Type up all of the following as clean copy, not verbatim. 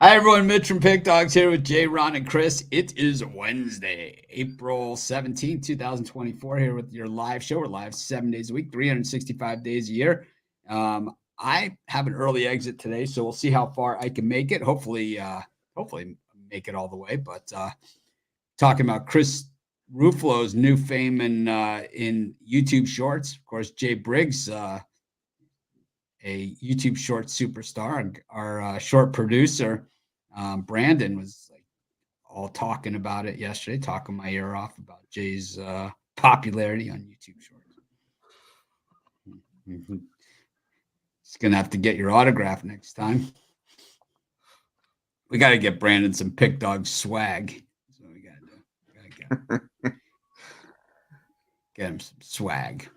Hi, everyone. Mitch from Pick Dogs here with Jay, Ron, and Chris. It is Wednesday, April 17th, 2024, here with your live show. We're live 7 days a week, 365 days a year. I have an early exit today, so we'll see how far I can make it. Hopefully make it all the way. But talking about Chris Ruffalo's new fame in YouTube Shorts. Of course, Jay Briggs, a YouTube short superstar, our short producer, Brandon was like all talking about it yesterday, talking my ear off about Jay's popularity on YouTube Shorts. Mm-hmm. He's gonna have to get your autograph next time. We got to get Brandon some Pick Dog swag. So we got to get him some swag.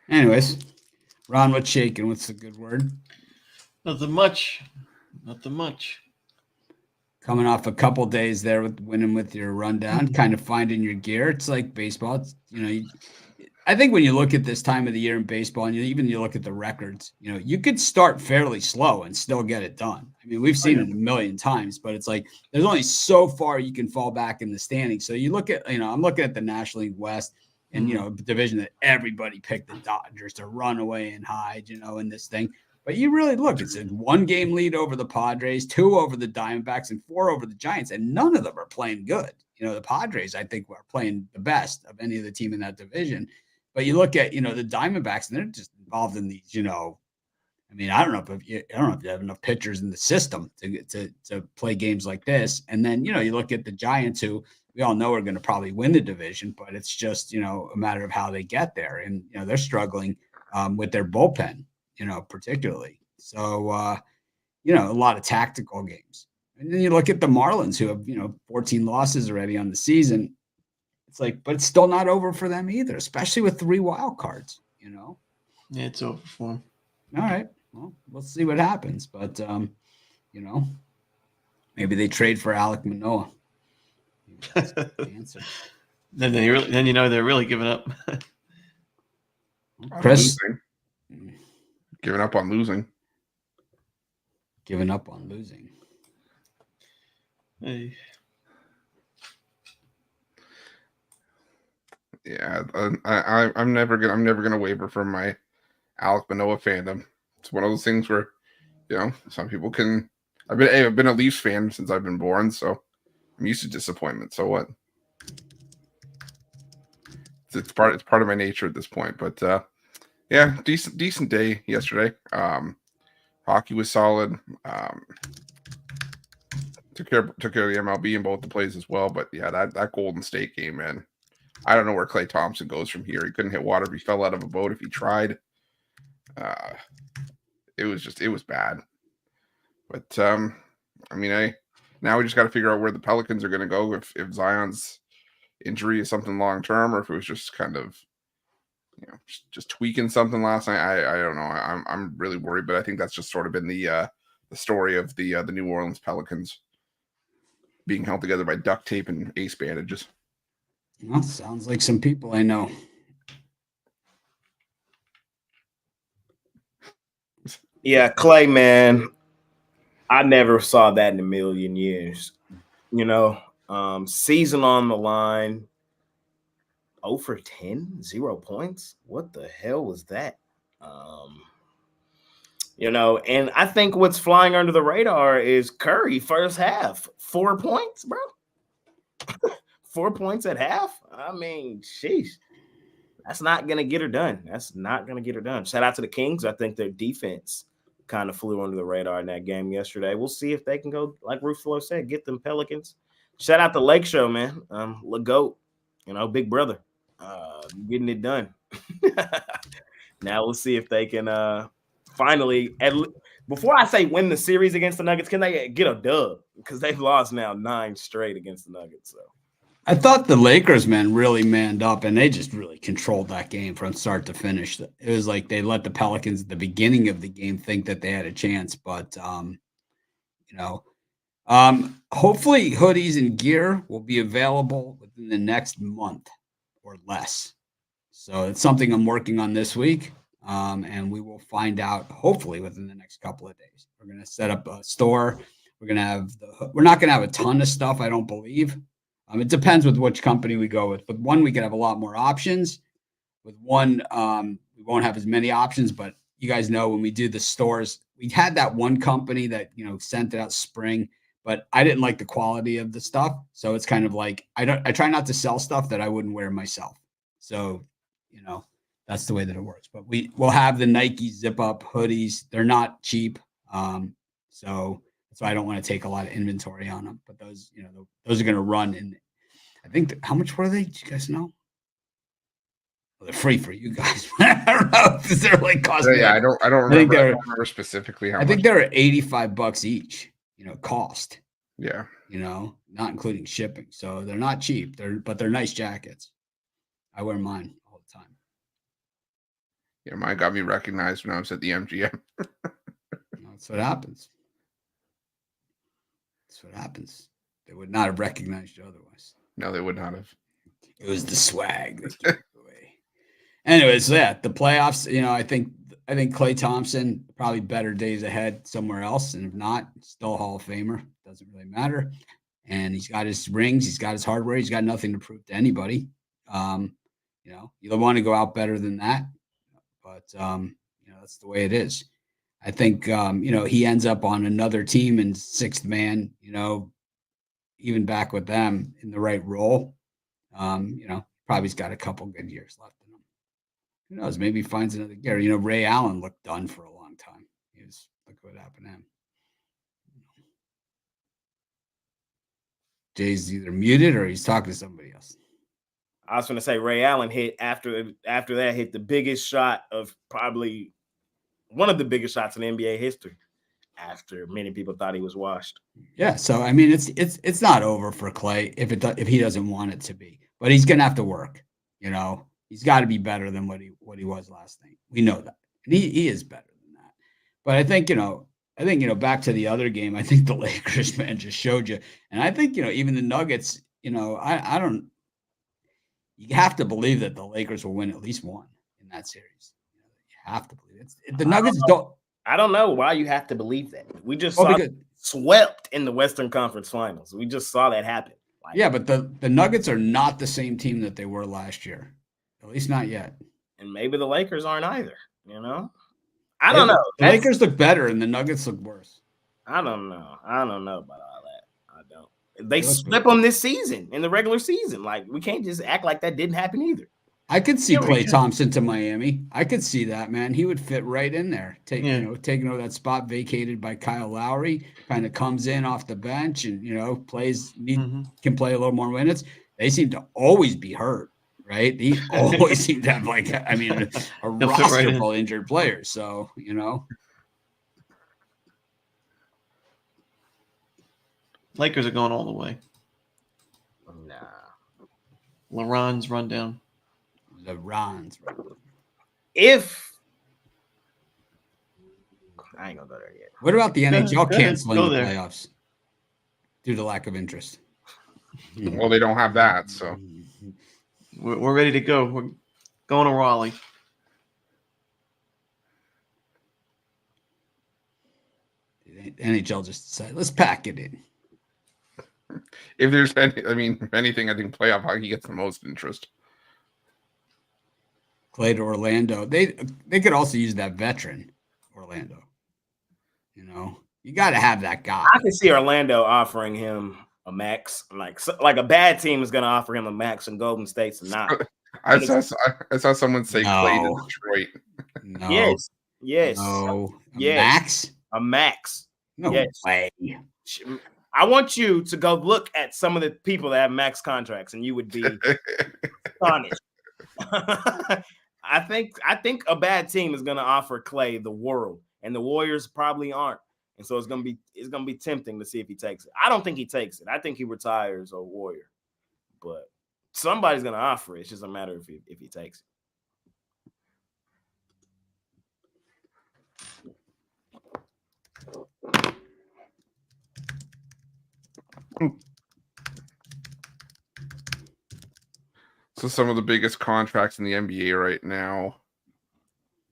Anyways, Ron, what's shaking? What's the good word? Nothing much. Coming off a couple days there with winning with your rundown, kind of finding your gear. It's like baseball. It's, I think when you look at this time of the year in baseball, and you look at the records, you could start fairly slow and still get it done. I mean, we've seen it a million times, but it's like there's only so far you can fall back in the standings. So you look at, I'm looking at the National League West and, the division that everybody picked the Dodgers to run away and hide, in this thing. But you really look, it's a 1-game lead over the Padres, 2 over the Diamondbacks, and 4 over the Giants, and none of them are playing good. The Padres, I think, are playing the best of any of the team in that division. But you look at, the Diamondbacks, and they're just involved in these, I don't know if you have enough pitchers in the system to play games like this. And then, you look at the Giants, who we all know are going to probably win the division, but it's just, a matter of how they get there. And, they're struggling with their bullpen, particularly. So, a lot of tactical games. And then you look at the Marlins, who have, 14 losses already on the season. It's like, but it's still not over for them either, especially with 3 wild cards, Yeah, it's over for them. All right. Well, we'll see what happens. But, maybe they trade for Alek Manoah. That's the answer. Then they're really giving up. Chris? Giving up on losing. Giving up on losing. Hey. Yeah, I'm never gonna waver from my Alek Manoah fandom. It's one of those things where, some people can. I've been a Leafs fan since I've been born, so I'm used to disappointment. So what? It's part of my nature at this point. But yeah, decent day yesterday. Hockey was solid. Took care of the MLB in both the plays as well. But yeah, that Golden State game, man. I don't know where Klay Thompson goes from here. He couldn't hit water if he fell out of a boat if he tried. It was bad. But now we just got to figure out where the Pelicans are going to go if Zion's injury is something long term, or if it was just kind of just tweaking something last night. I don't know. I'm really worried, but I think that's just sort of been the story of the New Orleans Pelicans being held together by duct tape and ace bandages. Well, sounds like some people I know. Yeah, Clay, man, I never saw that in a million years. Season on the line, 0 for 10, 0 points. What the hell was that? And I think what's flying under the radar is Curry first half, 4 points, bro. 4 points at half. I mean, sheesh. That's not going to get her done. Shout out to the Kings. I think their defense kind of flew under the radar in that game yesterday. We'll see if they can go, like Ruffalo said, get them Pelicans. Shout out to Lake Show, man. LeGoat, big brother, getting it done. Now we'll see if they can finally, before I say win the series against the Nuggets, can they get a dub? Because they've lost now 9 straight against the Nuggets. So I thought the Lakers, man, really manned up, and they just really controlled that game from start to finish. It was like they let the Pelicans at the beginning of the game think that they had a chance, but hopefully hoodies and gear will be available within the next month or less. So it's something I'm working on this week. and we will find out hopefully within the next couple of days. We're going to set up a store. We're not going to have a ton of stuff, I don't believe. It depends with which company we go with. With one, we could have a lot more options. With one, we won't have as many options, but you guys know when we do the stores, we had that one company that, sent it out spring, but I didn't like the quality of the stuff. So it's kind of like, I try not to sell stuff that I wouldn't wear myself. So, that's the way that it works. But we'll have the Nike zip up hoodies. They're not cheap. So that's why I don't want to take a lot of inventory on them. But those, those are going to run in, I think, how much were they? Do you guys know? Well, they're free for you guys. I don't know if they're like costing. Yeah, I don't remember. I don't remember specifically how much. I think they're $85 each, cost. Yeah. Not including shipping. So they're not cheap. But they're nice jackets. I wear mine all the time. Yeah, mine got me recognized when I was at the MGM. That's what happens. That's what happens. They would not have recognized you otherwise. No, they would not have. It was the swag that gave it away. Anyways, yeah, the playoffs, I think Klay Thompson, probably better days ahead somewhere else. And if not, still a Hall of Famer. Doesn't really matter. And he's got his rings. He's got his hardware. He's got nothing to prove to anybody. You don't want to go out better than that. But, that's the way it is. I think, he ends up on another team in sixth man, even back with them in the right role. Probably's got a couple good years left in him. Who knows? Maybe he finds another gear. Ray Allen looked done for a long time. Look what happened to him. Jay's either muted or he's talking to somebody else. I was going to say Ray Allen hit after that hit the biggest shot of probably one of the biggest shots in NBA history. After many people thought he was washed. Yeah, so I mean, it's not over for Klay if he doesn't want it to be, but he's gonna have to work. He's got to be better than what he was last night. We know that, and he is better than that. But I think back to the other game. I think the Lakers, man, just showed you, and I think even the Nuggets. I don't. You have to believe that the Lakers will win at least one in that series. You have to believe it. The Nuggets don't. I don't know why you have to believe that. We just saw swept in the Western Conference Finals. We just saw that happen. Yeah, but the Nuggets are not the same team that they were last year. At least not yet. And maybe the Lakers aren't either, I don't know. The Lakers look better and the Nuggets look worse. I don't know. I don't know about all that. I don't. They slip them this season in the regular season. We can't just act like that didn't happen either. I could see Klay Thompson to Miami. I could see that, man. He would fit right in there. Taking over that spot vacated by Kyle Lowry, kind of comes in off the bench and can play a little more minutes. They seem to always be hurt, right? They always seem to have a roster full of injured players. So Lakers are going all the way. Nah. LeBron's rundown. If I ain't gonna go there yet. What about the NHL canceling the playoffs due to lack of interest? Well, they don't have that, so we're ready to go. We're going to Raleigh. The NHL just decided, let's pack it in. If there's anything, I think playoff hockey gets the most interest. Clay to Orlando. They could also use that veteran, Orlando. You got to have that guy. I can see Orlando offering him a max, like a bad team is going to offer him a max, and Golden State's not. I saw someone say Clay to Detroit. No. Yes. No. Max? A max. No way. I want you to go look at some of the people that have max contracts, and you would be astonished. I think a bad team is going to offer Clay the world, and the Warriors probably aren't. And so it's going to be tempting to see if he takes it. I don't think he takes it. I think he retires a Warrior, but somebody's going to offer it. It's just a matter of if he takes it. So some of the biggest contracts in the NBA right now.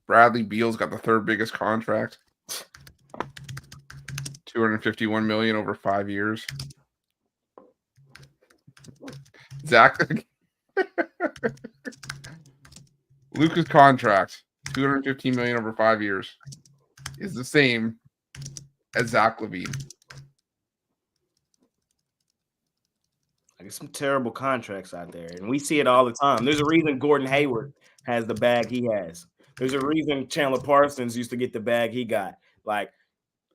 Bradley Beal's got the third biggest contract. $251 million over 5 years. Zach Luka's contract, $215 million over 5 years, is the same as Zach LaVine. I get some terrible contracts out there, and we see it all the time. There's a reason Gordon Hayward has the bag he has. There's a reason Chandler Parsons used to get the bag he got. Like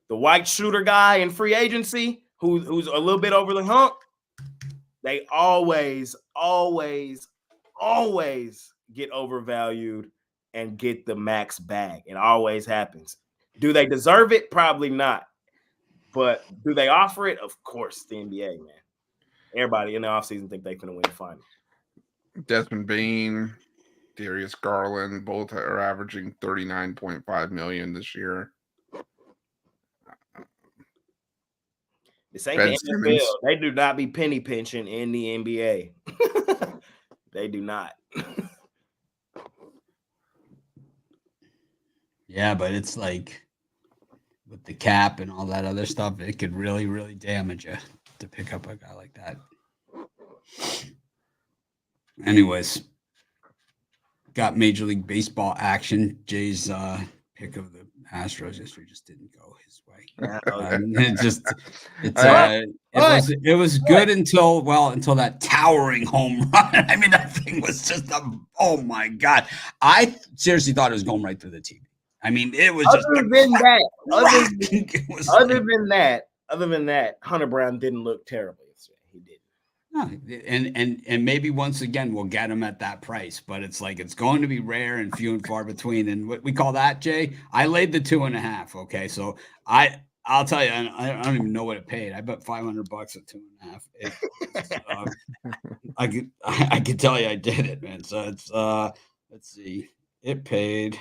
the white shooter guy in free agency, who's a little bit over the hump. They always get overvalued and get the max bag. It always happens. Do they deserve it? Probably not. But do they offer it? Of course, the NBA, man. Everybody in the offseason think they're going to win the final. Desmond Bain, Darius Garland, both are averaging $39.5 million this year. This ain't Ben the Simmons. NFL. They do not be penny pinching in the NBA. They do not. Yeah, but it's like with the cap and all that other stuff, it could really, really damage you to pick up a guy like that. Anyways, got Major League Baseball action. Jay's pick of the Astros yesterday just didn't go his way. It was good until that towering home run. I mean, that thing was just oh my God. I seriously thought it was going right through the TV. I mean, it was other than that, Hunter Brown didn't look terrible yesterday. He did. No, and maybe once again we'll get him at that price, but it's like it's going to be rare and few and far between. And what we call that, Jay, I laid the 2.5. Okay, so I'll tell you, I don't even know what it paid. I bet $500 at 2.5. I could tell you I did it, man. So it's let's see, it paid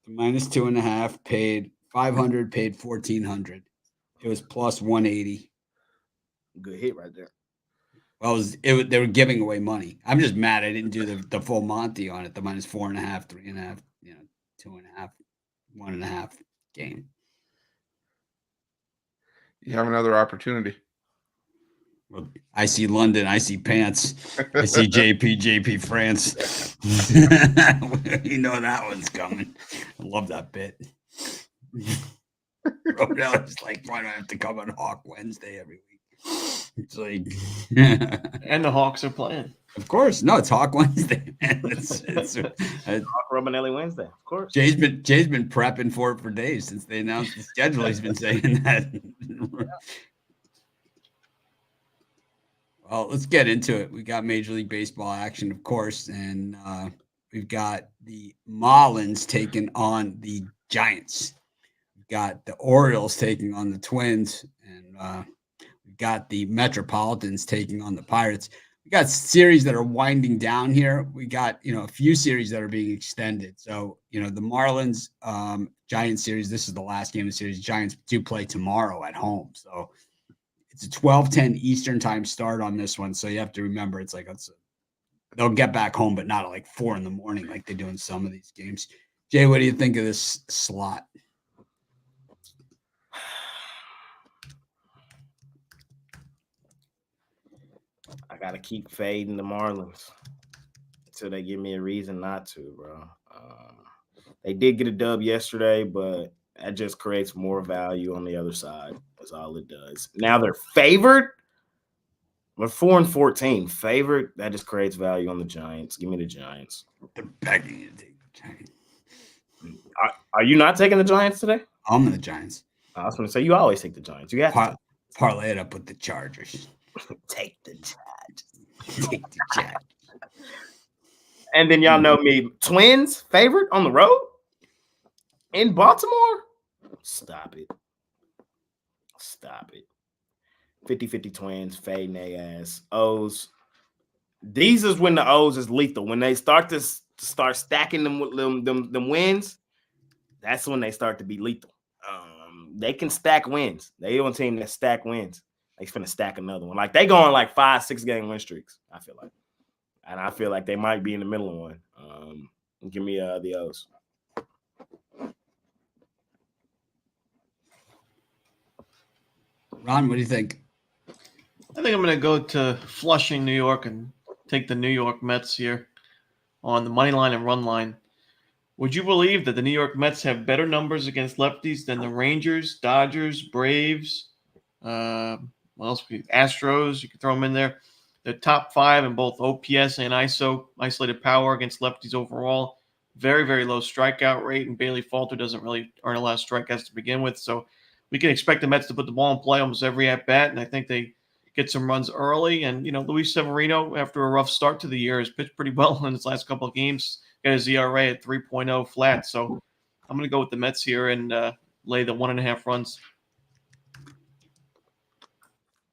minus 2.5, paid 500, paid 1,400. It was plus 180. Good hit right there. Well, they were giving away money. I'm just mad I didn't do the full Monty on it. The minus 4.5, 3.5, 2.5, 1.5 game. You have another opportunity. Well, I see London. I see Pants. I see JP France. You know that one's coming. I love that bit. Rodell's like, why do I have to come on Hawk Wednesday every week? It's like, And the Hawks are playing. of course, no, it's Hawk Wednesday, man. It's Hawk Romanelli Wednesday, of course. Jay's been prepping for it for days since they announced the schedule. He's been saying that. Well, let's get into it. We got Major League Baseball action, of course, and we've got the Marlins taking on the Giants. We've got the Orioles taking on the Twins, and we've got the Metropolitans taking on the Pirates. We got series that are winding down here. We got, a few series that are being extended. So, the Marlins Giants series, this is the last game of the series. Giants do play tomorrow at home. So it's a 12:10 Eastern time start on this one. So you have to remember it's like they'll get back home, but not at like 4 a.m. like they do in some of these games. Jay, what do you think of this slot? I gotta keep fading the Marlins until they give me a reason not to, bro. They did get a dub yesterday, but that just creates more value on the other side. That's all it does. Now they're favored. We're 4-14. Favored. That just creates value on the Giants. Give me the Giants. They're begging you to take the Giants. Are you not taking the Giants today? I'm in the Giants. I was going to say you always take the Giants. You have to parlay it up with the Chargers. Take the Giants. Take the Giants. And then y'all know me. Twins favorite on the road in Baltimore? Stop it. 50-50 Twins, fading their ass. O's. These is when the O's is lethal. When they start stacking them wins, that's when they start to be lethal. They can stack wins. They on a team that stack wins. They finna stack another one. Like they go on like 5-6 game win streaks, I feel like. And I feel like they might be in the middle of one. Give me the O's. Ron, what do you think? I think I'm going to go to Flushing, New York, and take the New York Mets here on the money line and run line. Would you believe that the New York Mets have better numbers against lefties than the Rangers, Dodgers, Braves, what else? Astros, you can throw them in there. They're top 5 in both OPS and isolated power against lefties overall. Very, very low strikeout rate, and Bailey Falter doesn't really earn a lot of strikeouts to begin with. So we can expect the Mets to put the ball in play almost every at-bat, and I think they get some runs early. And, Luis Severino, after a rough start to the year, has pitched pretty well in his last couple of games. Got his ERA at 3.0 flat. So I'm going to go with the Mets here and lay the 1.5 runs.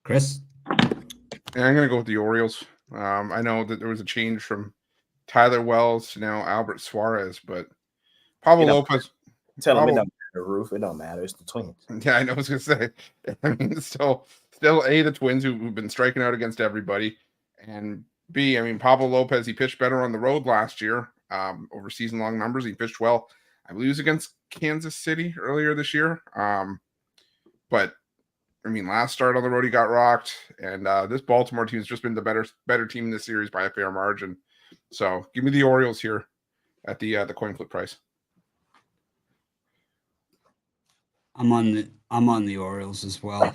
Chris? Yeah, I'm going to go with the Orioles. I know that there was a change from Tyler Wells to now Albert Suarez, but Pablo Lopez. Tell him it don't matter, Roof. It don't matter. It's the Twins. Yeah, I know. I was going to say. I mean, still the Twins who've been striking out against everybody, and B, I mean, Pablo Lopez, he pitched better on the road last year. Over season-long numbers, he pitched well. I believe it was against Kansas City earlier this year. But I mean, last start on the road, he got rocked, and this Baltimore team has just been the better team in this series by a fair margin. So, give me the Orioles here at the coin flip price. I'm on the Orioles as well.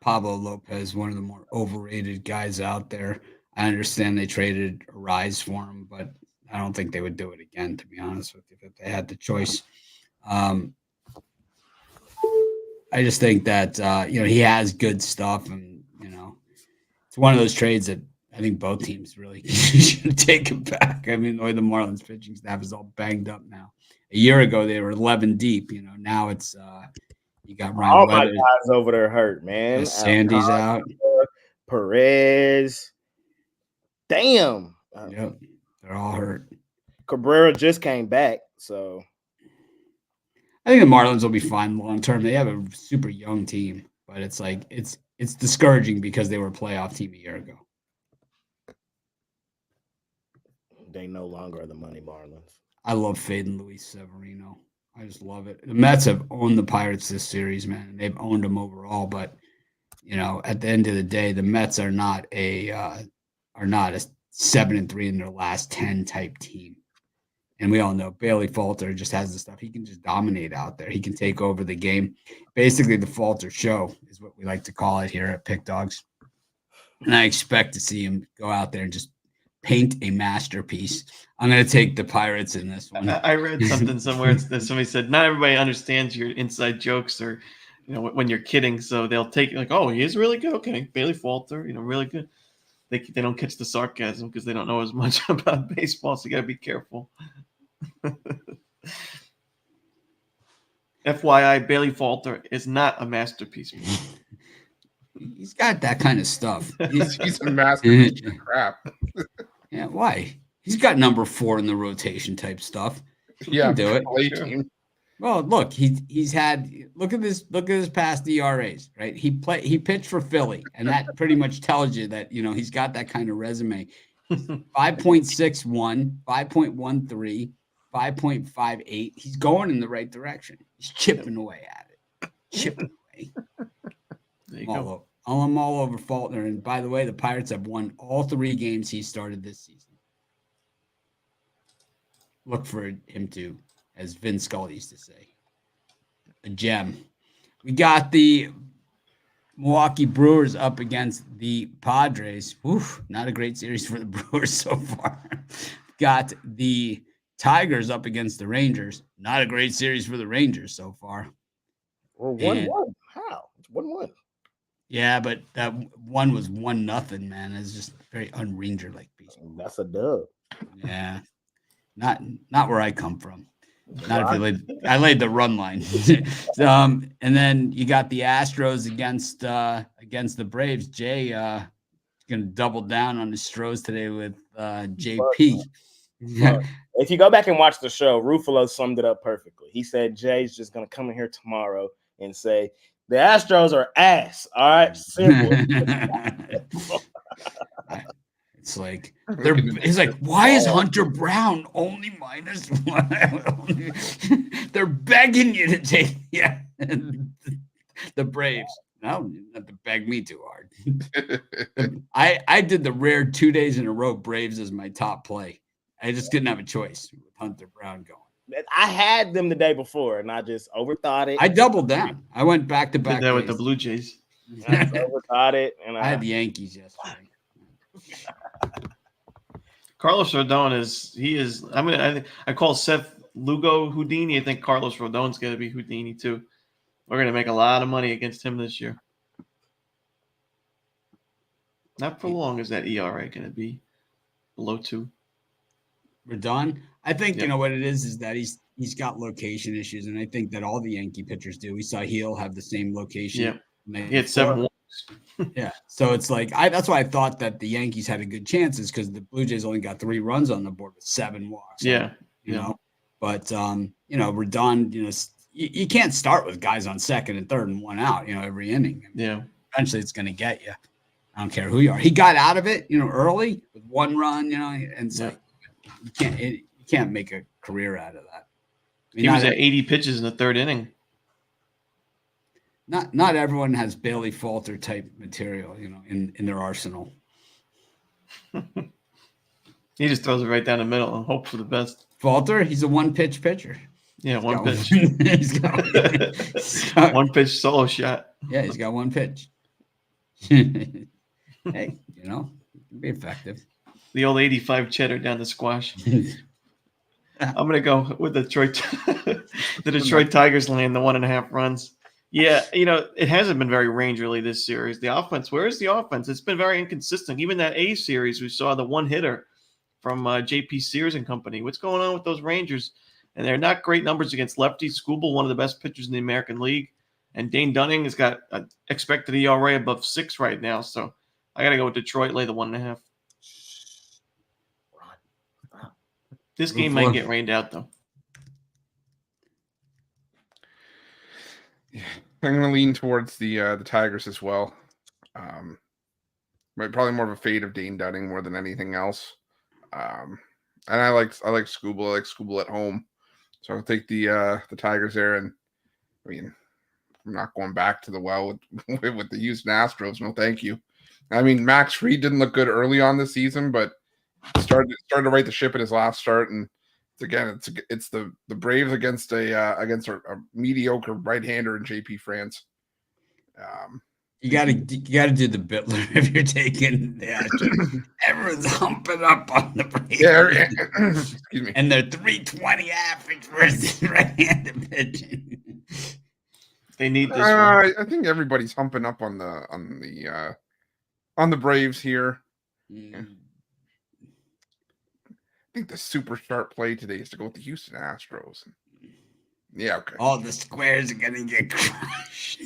Pablo Lopez, one of the more overrated guys out there. I understand they traded a rise for him, but I don't think they would do it again, to be honest with you, if they had the choice. I just think that, he has good stuff, and, it's one of those trades that I think both teams really should take him back. I mean, the way the Marlins pitching staff is all banged up now. A year ago, they were 11 deep. Now it's you got Ryan All Weathers. my guys over there hurt, man. Sandy's out. Perez. Damn. Yep, they're all hurt. Cabrera just came back, so I think the Marlins will be fine long term. They have a super young team, but it's like it's discouraging because they were a playoff team a year ago. they no longer are the money Marlins. I love fading Luis Severino. I just love it. The Mets have owned the Pirates this series, man. And they've owned them overall, but at the end of the day, the Mets are not a 7-3 in their last 10 type team. And we all know Bailey Falter just has the stuff. He can just dominate out there. He can take over the game. Basically, the Falter show is what we like to call it here at Pick Dogs. And I expect to see him go out there and just paint a masterpiece. I'm going to take the Pirates in this one. I read something somewhere that somebody said, not everybody understands your inside jokes or, when you're kidding. So they'll take it like, oh, he is really good. Okay. Bailey Falter, really good. They don't catch the sarcasm because they don't know as much about baseball. So you got to be careful. FYI, Bailey Falter is not a masterpiece. He's got that kind of stuff. He's a masterpiece of crap. Yeah, why? He's got number 4 in the rotation type stuff. He can do it. Team. Well, look, he's had look at his past ERAs, right? He pitched for Philly, and that pretty much tells you that he's got that kind of resume. 5.61, 5.13, 5.58. He's going in the right direction. He's chipping away at it. Chipping away. There you go. I'm all over Faulkner. And by the way, the Pirates have won all 3 games he started this season. Look for him to, as Vin Scully used to say, a gem. We got the Milwaukee Brewers up against the Padres. Oof, not a great series for the Brewers so far. Got the Tigers up against the Rangers. Not a great series for the Rangers so far. Well, 1-1. How? It's 1-1. Yeah, but that one was 1-0, man. It's just very un-Ranger-like baseball. That's a dub. Yeah. Not where I come from. Not if I laid the run line. And then you got the Astros against the Braves. Jay going to double down on the Stros today with JP. If you go back and watch the show, Ruffalo summed it up perfectly. He said Jay's just going to come in here tomorrow and say, the Astros are ass. All right, simple. It's like He's like, why is Hunter Brown only -1? They're begging you to take the Braves. No, you have to beg me too hard. I did the rare 2 days in a row Braves as my top play. I just didn't have a choice with Hunter Brown going. I had them the day before, and I just overthought it. I doubled down. I went back to back. Did that with the Blue Jays. I overthought it, and I had the Yankees yesterday. Carlos Rodon is. I mean, I call Seth Lugo Houdini. I think Carlos Rodon's going to be Houdini too. We're going to make a lot of money against him this year. Not for long is that ERA going to be below 2. Rodon, I think you know what it is that he's got location issues, and I think that all the Yankee pitchers do. We saw Heel have the same location. Yeah, he had 7 walks. Yeah, so it's like that's why I thought that the Yankees had a good chance, is because the Blue Jays only got 3 runs on the board with 7 walks. Yeah, you know, but you know, Rodon, you know, you can't start with guys on second and third and 1 out, you know, every inning. I mean, eventually it's going to get you. I don't care who you are. He got out of it, you know, early with 1 run, you know, and it's like you can't make a career out of that. I mean, he was at 80 pitches in the 3rd inning. Not everyone has Bailey Falter type material, you know, in their arsenal. He just throws it right down the middle and hope for the best. Falter, he's a 1-pitch pitcher. Yeah, one pitch. He's got 1 pitch solo shot. Yeah, he's got 1 pitch. Hey, you know, it can be effective. The old 85 cheddar down the squash. I'm going to go with the Detroit Tigers land the 1.5 runs. Yeah, you know, it hasn't been very rangerly this series. The offense, where is the offense? It's been very inconsistent. Even that A series, we saw the 1-hitter from JP Sears and company. What's going on with those Rangers? And they're not great numbers against lefties. Skubal, one of the best pitchers in the American League. And Dane Dunning has got an expected ERA above 6 right now. So I got to go with Detroit, lay the 1.5. This game might get rained out, though. Yeah, I'm going to lean towards the Tigers as well. Probably more of a fade of Dane Dunning more than anything else. And I like Skubal. I like Skubal at home, so I'll take the Tigers there. And I mean, I'm not going back to the well with the Houston Astros. No, thank you. I mean, Max Fried didn't look good early on this season, but started to right the ship at his last start. And it's the Braves against a mediocre right-hander in JP France. You gotta do the Bitler if you're taking the Astros. Everyone's humping up on the Braves. Yeah, excuse me. And they're 320 average versus right-handed pitching. They need this. I think everybody's humping up on the Braves here. Yeah. I think the super sharp play today is to go with the Houston Astros. Yeah, okay. All the squares are gonna get crushed.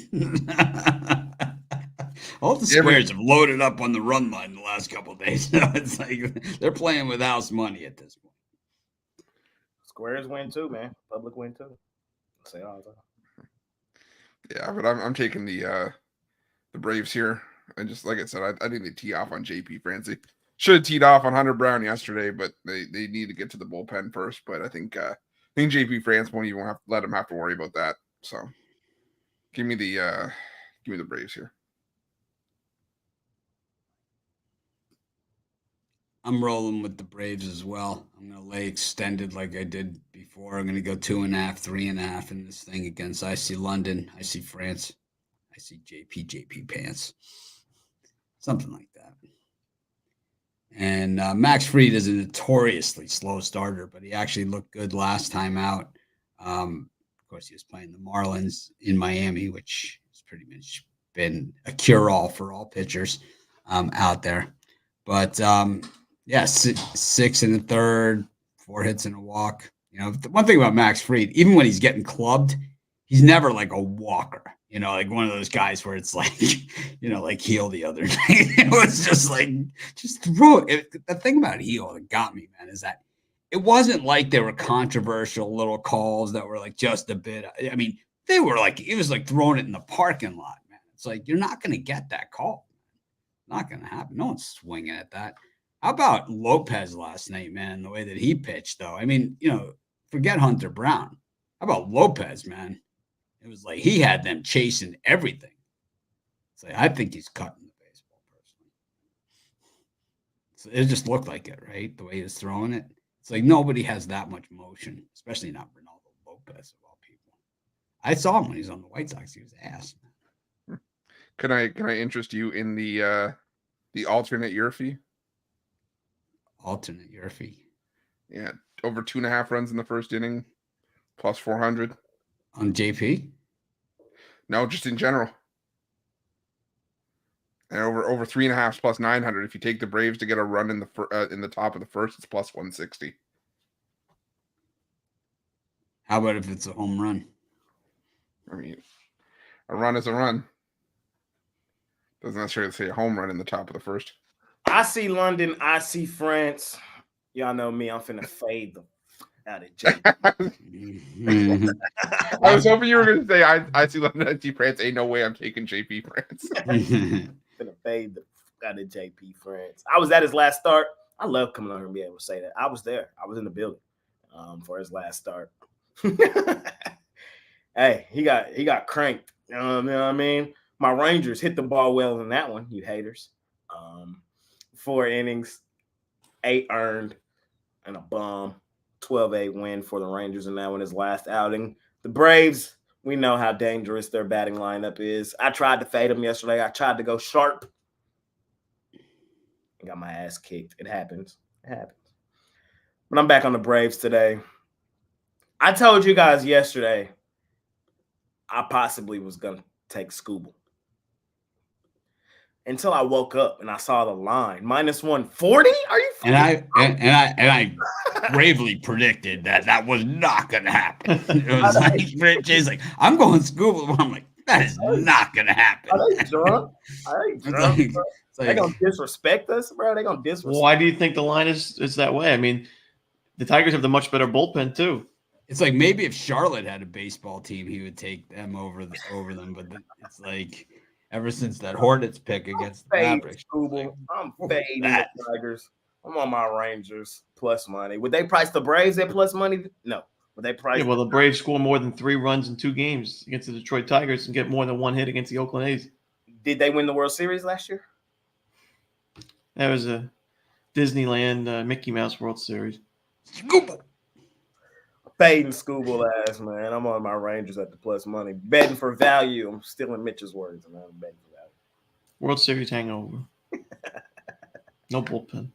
All the squares have loaded up on the run line the last couple of days. It's like they're playing with house money at this point. Squares win too, man. Public win too. I'll say all the time. Yeah, but I'm taking the Braves here. And just like I said, I think they tee off on JP France. They should have teed off on Hunter Brown yesterday, but they need to get to the bullpen first. But I think JP France won't even let him have to worry about that. So give me the Braves here. I'm rolling with the Braves as well. I'm going to lay extended like I did before. I'm going to go 2.5, 3.5 in this thing against. I see London. I see France. I see JP Pants. Something like that. And Max Fried is a notoriously slow starter, but he actually looked good last time out. Of course, he was playing the Marlins in Miami, which has pretty much been a cure-all for all pitchers out there. But, yeah, 6 1/3, 4 hits and a walk. You know, the one thing about Max Fried, even when he's getting clubbed, he's never like a walker. You know, like one of those guys where it's like, you know, like Heel the other night. It was just like, just throw it. The thing about Heel that got me, man, is that it wasn't like there were controversial little calls that were like just a bit. I mean, they were like, it was like throwing it in the parking lot, man. It's like, you're not going to get that call. Not going to happen. No one's swinging at that. How about Lopez last night, man? The way that he pitched, though. I mean, forget Hunter Brown. How about Lopez, man? It was like he had them chasing everything. It's like I think he's cutting the baseball personally. So it just looked like it, right? The way he was throwing it. It's like nobody has that much motion, especially not Ronaldo Lopez of all people. I saw him when he was on the White Sox. He was ass. Can I interest you in the alternate year fee? Alternate year fee. Yeah, over 2.5 runs in the first inning, plus 400 on JP. No, just in general. And over 3.5 plus 900. If you take the Braves to get a run in the top of the first, it's plus 160. How about if it's a home run? I mean, a run is a run. Doesn't necessarily say a home run in the top of the first. I see London. I see France. Y'all know me. I'm finna fade the out of Jake. I was hoping you were going to say I see London. I see France. Ain't no way I'm taking JP France. Finna fade the out of JP France. I was at his last start. I love coming on here and being able to say that. I was there. I was in the building for his last start. Hey, he got cranked. You know what I mean? My Rangers hit the ball well in that one, you haters. 4 innings, 8 earned, and a bomb. 12-8 win for the Rangers in that one, his last outing. The Braves, we know how dangerous their batting lineup is. I tried to fade them yesterday. I tried to go sharp. I got my ass kicked. It happens. It happens. But I'm back on the Braves today. I told you guys yesterday I possibly was going to take Scooble. Until I woke up and I saw the line. Minus 140? Are you and I bravely predicted that was not going to happen. It was like Jay's like, I'm going Scooble. I'm like, that is not going to happen. Are they drunk? Are they drunk? They're going to disrespect us, bro. They're going to disrespect. Why do you think the line is that way? I mean, the Tigers have the much better bullpen too. It's like maybe if Charlotte had a baseball team, he would take them over them. But it's like ever since that Hornets pick against the Mavericks, I'm fading the Tigers. I'm on my Rangers plus money. Would they price the Braves at plus money? No. Would they price? Yeah, well, the Braves score more than 3 runs in 2 games against the Detroit Tigers and get more than 1 hit against the Oakland A's. Did they win the World Series last year? That was a Disneyland Mickey Mouse World Series. Scooble. Fading Scooble ass, man. I'm on my Rangers at the plus money. Betting for value. I'm stealing Mitch's words, man. I'm betting for value. World Series hangover. No bullpen.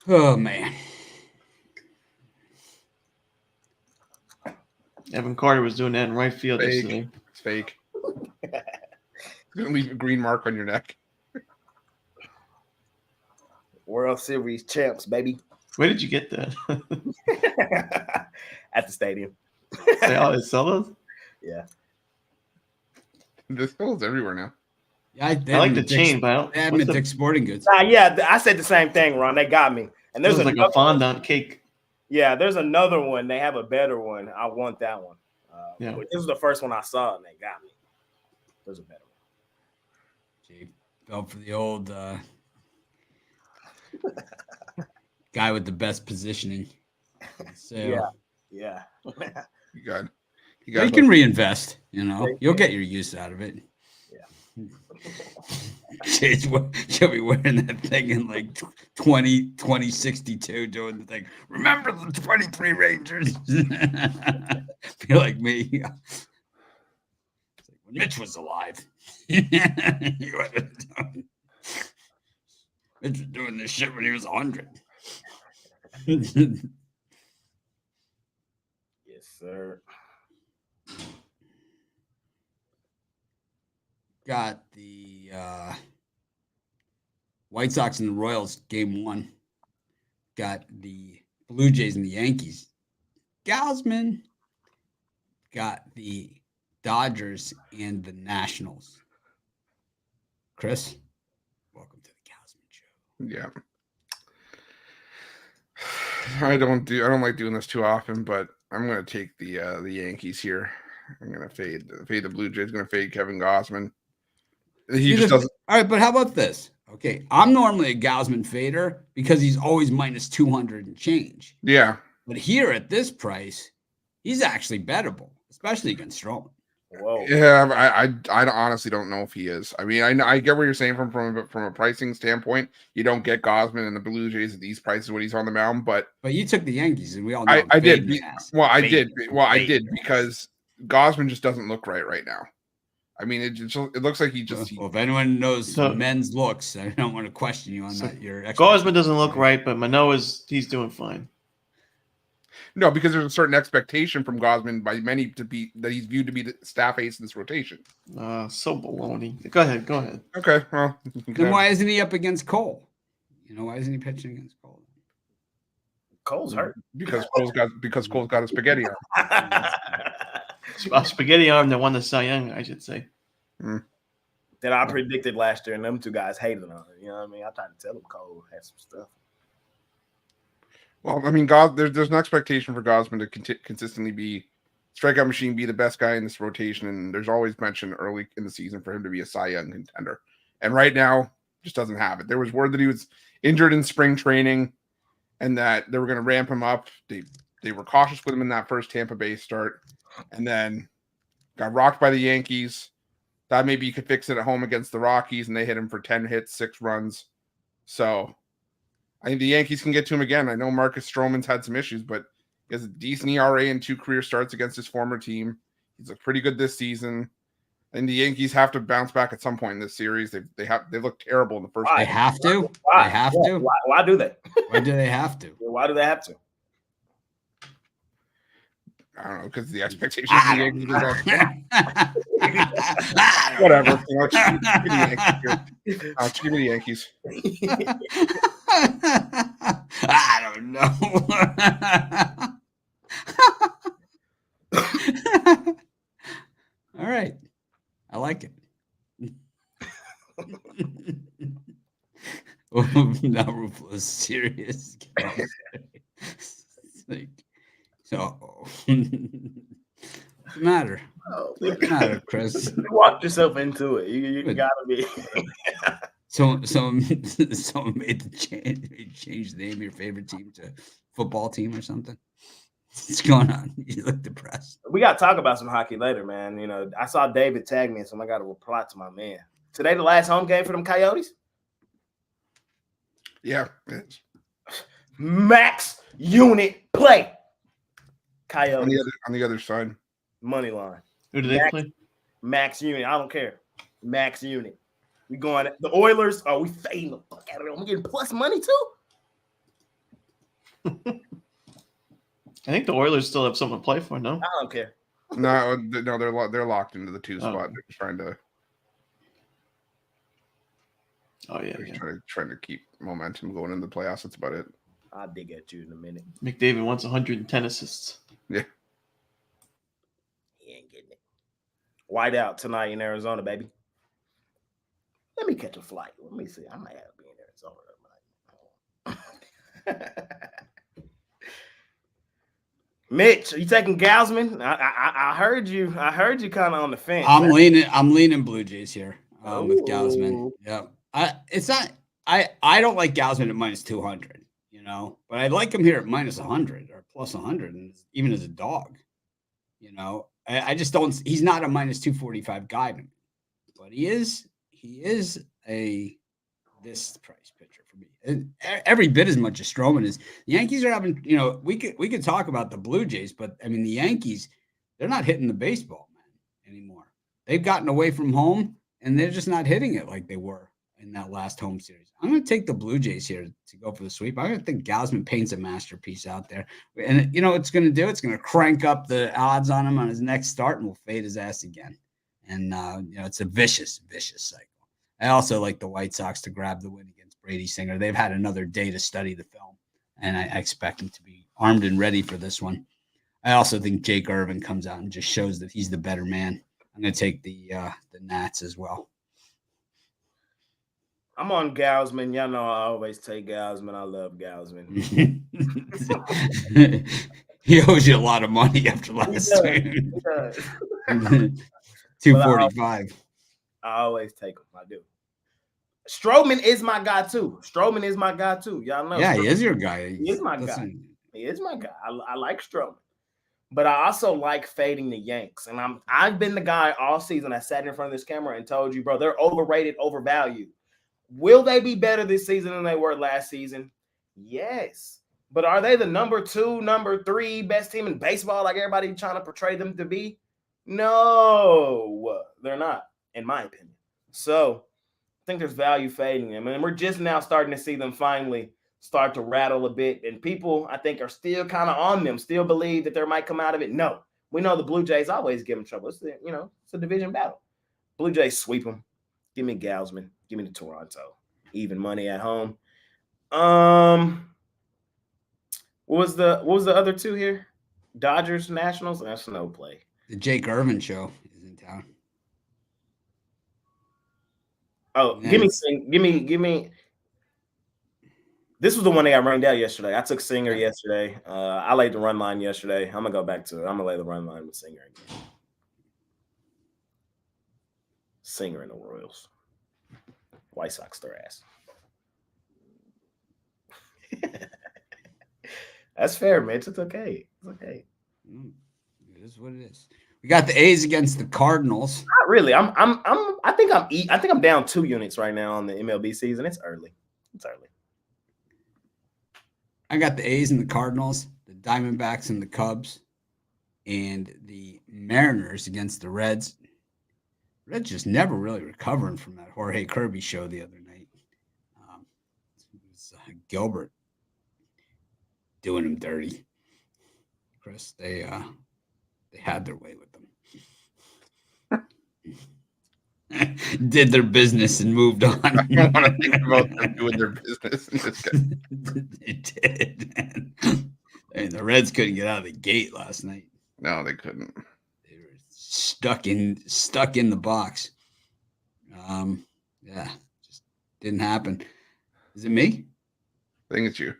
Oh man. Evan Carter was doing that in right field Fake. yesterday. It's fake. It's gonna leave a green mark on your neck. World Series champs, baby. Where did you get that? At the stadium. They sell those? Yeah. There's pills everywhere now. Yeah, I like the chain, but I don't. They have them at Dick's Sporting Goods. Yeah, I said the same thing, Ron. They got me. And there's like a fondant cake. Yeah, there's another one. They have a better one. I want that one. Yeah. This was the first one I saw, and they got me. There's a better one. Gee, fell for the old guy with the best positioning. So Yeah. You can reinvest. You'll get your use out of it. Yeah. She'll be wearing that thing in like 2062 doing the thing. Remember the 23 Rangers? Feel like me. It's like when Mitch was alive. Mitch was doing this shit when he was 100. Yes, sir. Got the White Sox and the Royals game 1. Got the Blue Jays and the Yankees. Gausman. Got the Dodgers and the Nationals. Chris, welcome to the Gausman Show. Yeah. I don't like doing this too often, but I'm gonna take the Yankees here. I'm gonna fade the Blue Jays. Gonna fade Kevin Gausman. He just doesn't. All right, but how about this? Okay, I'm normally a Gausman fader because he's always minus 200 and change. Yeah. But here at this price, he's actually bettable, especially against Stroman. Whoa. Yeah, I honestly don't know if he is. I mean, I get what you're saying from a pricing standpoint. You don't get Gausman and the Blue Jays at these prices when he's on the mound, but you took the Yankees, and we all know I did. Well, I Fade. did. Well, I Fade. did because Gausman just doesn't look right now. I mean, it looks like he just. Well, if anyone knows men's looks, I don't want to question you on that. Your Gausman doesn't look right, but he's doing fine. No, because there's a certain expectation from Gausman by many that he's viewed to be the staff ace in this rotation. So baloney. Go ahead. Okay, well. Then why isn't he up against Cole? Why isn't he pitching against Cole? Cole's hurt. Because Cole's got a spaghetti arm. A spaghetti arm that won the Cy Young, I should say. That I predicted last year, and them two guys hated on it. You know what I mean? I tried to tell them Cole had some stuff. Well, I mean, there's an expectation for Gausman to consistently be strikeout machine, be the best guy in this rotation, and there's always mention early in the season for him to be a Cy Young contender. And right now, just doesn't have it. There was word that he was injured in spring training, and that they were going to ramp him up. They were cautious with him in that first Tampa Bay start, and then got rocked by the Yankees. Thought maybe you could fix it at home against the Rockies, and they hit him for 10 hits, 6 runs. So I think the Yankees can get to him again. I know Marcus Stroman's had some issues, but he has a decent ERA and 2 career starts against his former team. He's looked pretty good this season. And the Yankees have to bounce back at some point in this series. They look terrible in the first. They have to. Why? They have to. Why do they? Why do they have to? Why do they have to? I don't know, because the expectations of the Yankees whatever. Give me the Yankees. I don't know. All right. I like it. Now Rufus serious. What's the matter? What's the matter, Chris? You walked yourself into it. You gotta be. Someone made the change the name of your favorite team to football team or something. What's going on? You look depressed. We got to talk about some hockey later, man. I saw David tag me, so I got to reply to my man. Today, the last home game for them Coyotes? Yeah. It is. Max unit play. Coyotes. On the other side. Money line. Who do they play? Max unit. I don't care. Max unit. We going the Oilers. Oh, we fading the fuck out of them. We getting plus money too. I think the Oilers still have something to play for. No, I don't care. No, they're locked into the 2 spot. They're just trying to. Oh yeah, trying to keep momentum going into the playoffs. That's about it. I'll dig at you in a minute. McDavid wants 110 assists. Yeah. He ain't getting it. White out tonight in Arizona, baby. Let me catch a flight. Let me see. I might have to be in Arizona. Mitch, are you taking Gausman? I heard you. I heard you kind of on the fence. I'm leaning Blue Jays here with Gausman. Yeah, I don't like Gausman at minus 200. But I like him here at minus 100 or plus 100, and even as a dog. I just don't. He's not a minus 245 guy to me, but he is a this price pitcher for me. And every bit as much as Stroman is. The Yankees are having, we could talk about the Blue Jays, but I mean the Yankees, they're not hitting the baseball, man, anymore. They've gotten away from home and they're just not hitting it like they were in that last home series. I'm going to take the Blue Jays here to go for the sweep. I think Gausman paints a masterpiece out there. And you know what it's going to do? It's going to crank up the odds on him on his next start and we'll fade his ass again. And, it's a vicious cycle. I also like the White Sox to grab the win against Brady Singer. They've had another day to study the film, and I expect him to be armed and ready for this one. I also think Jake Irvin comes out and just shows that he's the better man. I'm going to take the Nats as well. I'm on Gausman. Y'all know I always take Gausman. I love Gausman. He owes you a lot of money after last year. 245. I always take him. I do. Stroman is my guy too. Y'all know. Yeah, Stroman, he is your guy. He is my guy. He is my guy. I like Stroman. But I also like fading the Yanks. And I've been the guy all season that sat in front of this camera and told you, bro, they're overrated, overvalued. Will they be better this season than they were last season? Yes. But are they the number 2, number 3 best team in baseball like everybody trying to portray them to be? No, they're not, in my opinion. So I think there's value fading them. And we're just now starting to see them finally start to rattle a bit. And people, I think, are still kind of on them, still believe that there might come out of it. No. We know the Blue Jays always give them trouble. It's a division battle. Blue Jays sweep them. Give me Gausman. Give me the Toronto. Even money at home. What was the other two here? Dodgers, Nationals. That's no play. The Jake Irvin show is in town. Oh, nice. Give me. This was the one that got rained out yesterday. I took Singer yesterday. I laid the run line yesterday. I'm gonna go back to it. I'm gonna lay the run line with Singer again. Singer and the Royals. White Sox their ass. That's fair, Mitch. It's okay. It's okay. It is what it is. We got the A's against the Cardinals. Not really. I think I'm down 2 units right now on the MLB season. It's early. I got the A's and the Cardinals, the Diamondbacks and the Cubs, and the Mariners against the Reds. Reds just never really recovering from that Jorge Kirby show the other night. It was Gilbert doing him dirty. Chris, they had their way with them. Did their business and moved on. I don't want to think about them doing their business. They did, man. And the Reds couldn't get out of the gate last night. No, they couldn't. They were stuck in the box. Yeah, just didn't happen. Is it me? I think it's you.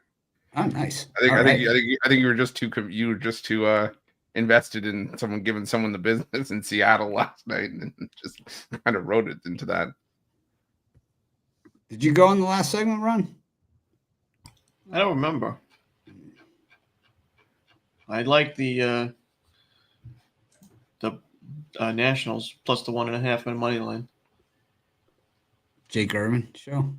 Oh, nice. I think you were just too invested in giving someone the business in Seattle last night, and just kind of wrote it into that. Did you go on the last segment, Ron? I don't remember. I like the Nationals plus the 1.5 in money line. Jake Irvin show.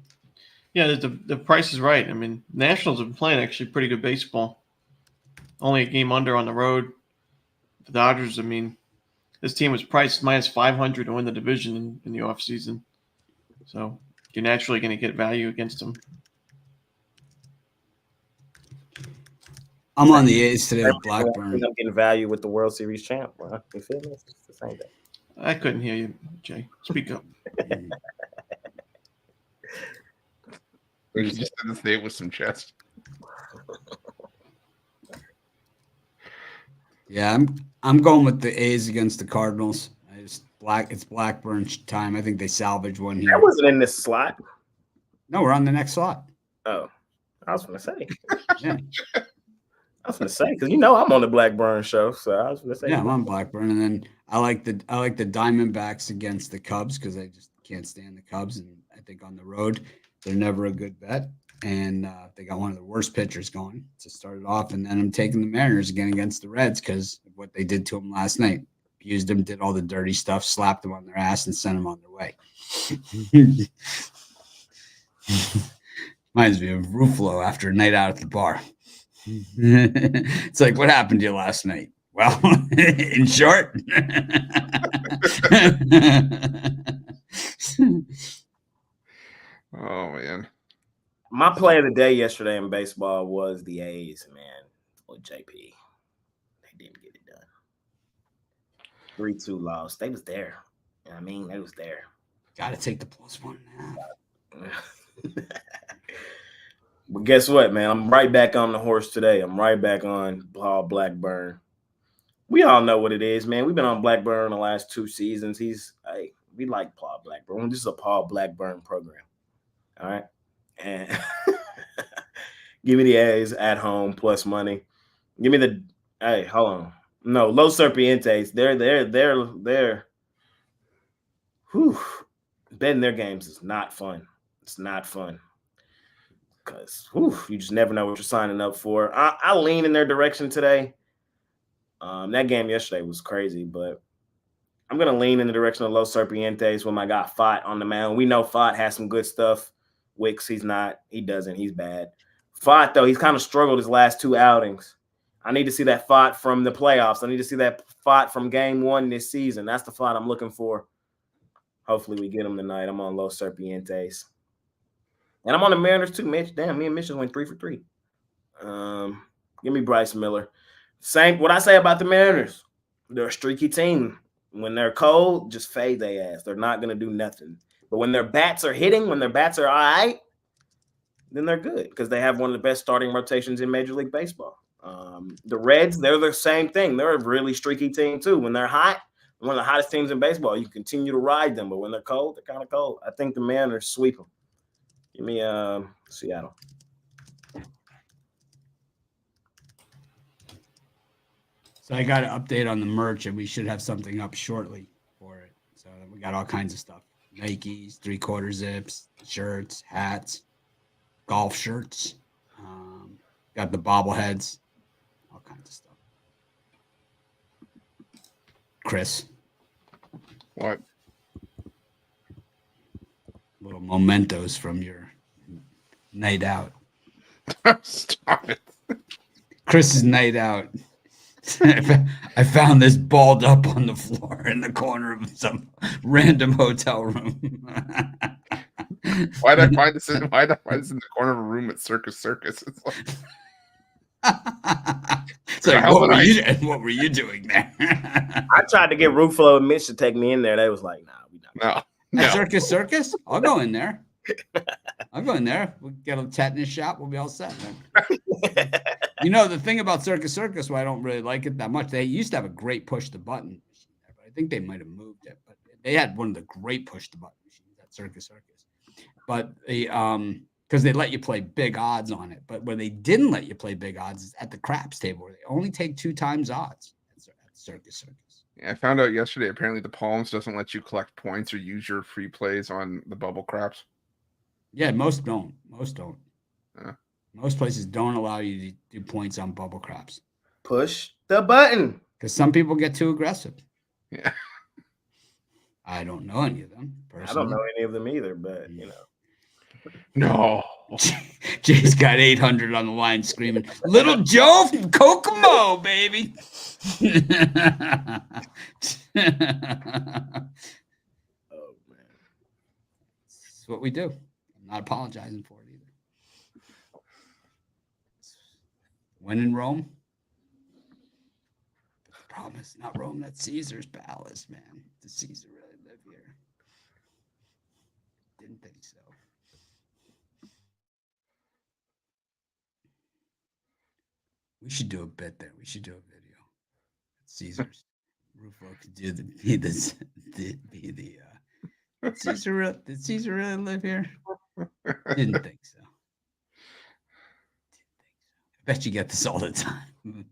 Yeah, the price is right. I mean, Nationals have been playing actually pretty good baseball. Only a game under on the road. The Dodgers, I mean, this team was priced minus 500 to win the division in the offseason. So you're naturally going to get value against them. I'm on the A's today with Blackburn. I'm getting value with the World Series champ. Bro. You feel me? It's the same thing. I couldn't hear you, Jay. Speak up. You just had to say it with some chest. Yeah, I'm going with the A's against the Cardinals. It's Blackburn's time. I think they salvage one here. That wasn't in this slot. No, we're on the next slot. Oh, I was going to say. Yeah. I was going to say, because I'm on the Blackburn show, so I was going to say. Yeah, I'm on Blackburn, and then I like the Diamondbacks against the Cubs because I just can't stand the Cubs, and I think on the road they're never a good bet, and they got one of the worst pitchers going to start it off, and then I'm taking the Mariners again against the Reds because of what they did to them last night. Abused them, did all the dirty stuff, slapped them on their ass, and sent them on their way. Reminds me of Ruffalo after a night out at the bar. It's like, what happened to you last night? Well, in short. Oh, man. My play of the day yesterday in baseball was the A's, man. With JP. They didn't get it done. 3-2 loss. They was there. You know what I mean? They was there. Got to take the +1.5. But guess what, man? I'm right back on the horse today. I'm right back on Paul Blackburn. We all know what it is, man. We've been on Blackburn the last 2 seasons. We like Paul Blackburn. This is a Paul Blackburn program. All right. And give me the A's at home plus money. Give me the hey, hold on. No, Los Serpientes. They're whew. Betting their games is not fun. It's not fun. Because you just never know what you're signing up for. I lean in their direction today. That game yesterday was crazy, but I'm going to lean in the direction of Los Serpientes when I got Fott on the mound. We know Fott has some good stuff. Wicks, he's not. He doesn't. He's bad. Fott, though, he's kind of struggled his last 2 outings. I need to see that Fott from the playoffs. I need to see that Fott from game 1 this season. That's the Fott I'm looking for. Hopefully we get him tonight. I'm on Los Serpientes. And I'm on the Mariners too, Mitch. Damn, me and Mitch just went 3 for 3. Give me Bryce Miller. Same what I say about the Mariners. They're a streaky team. When they're cold, just fade their ass. They're not going to do nothing. But when their bats are hitting, when their bats are all right, then they're good because they have one of the best starting rotations in Major League Baseball. The Reds, they're the same thing. They're a really streaky team too. When they're hot, one of the hottest teams in baseball, you continue to ride them. But when they're cold, they're kind of cold. I think the Mariners sweep them. Give me Seattle. So I got an update on the merch, and we should have something up shortly for it. So we got all kinds of stuff: Nikes, 3/4 zips, shirts, hats, golf shirts. Got the bobbleheads, all kinds of stuff. Chris, What? little mementos from your night out. Stop it. Chris's night out. I found this balled up on the floor in the corner of some random hotel room. Why'd I find this in the corner of a room at Circus? It's like, what were you doing there? I tried to get Rufo and Mitch to take me in there. They was like, nah, we not. no. Circus? I'll go in there. We'll get a tetanus shot. We'll be all set, man. You know, the thing about Circus, why I don't really like it that much, they used to have a great push-the-button machine there, but I think they might have moved it. But they had one of the great push-the-button machines at Circus. But because they let you play big odds on it. But where they didn't let you play big odds is at the craps table, where they only take 2 times odds at Circus. Yeah, I found out yesterday, apparently the Palms doesn't let you collect points or use your free plays on the bubble craps. Yeah, most don't. Yeah. Most places don't allow you to do points on bubble craps. Push the button. Because some people get too aggressive. Yeah. I don't know any of them personally. I don't know any of them either, but you know. No. Jay's got 800 on the line screaming, "Little Joe from Kokomo, baby." Oh man. It's what we do. I'm not apologizing for it either. When in Rome? Problem is not Rome, that's Caesar's palace, man. Does Caesar really live here? Didn't think so. We should do a bit there. We should do a video. Caesar's. Rufo could do did Caesar really live here? Didn't think so. I bet you get this all the time.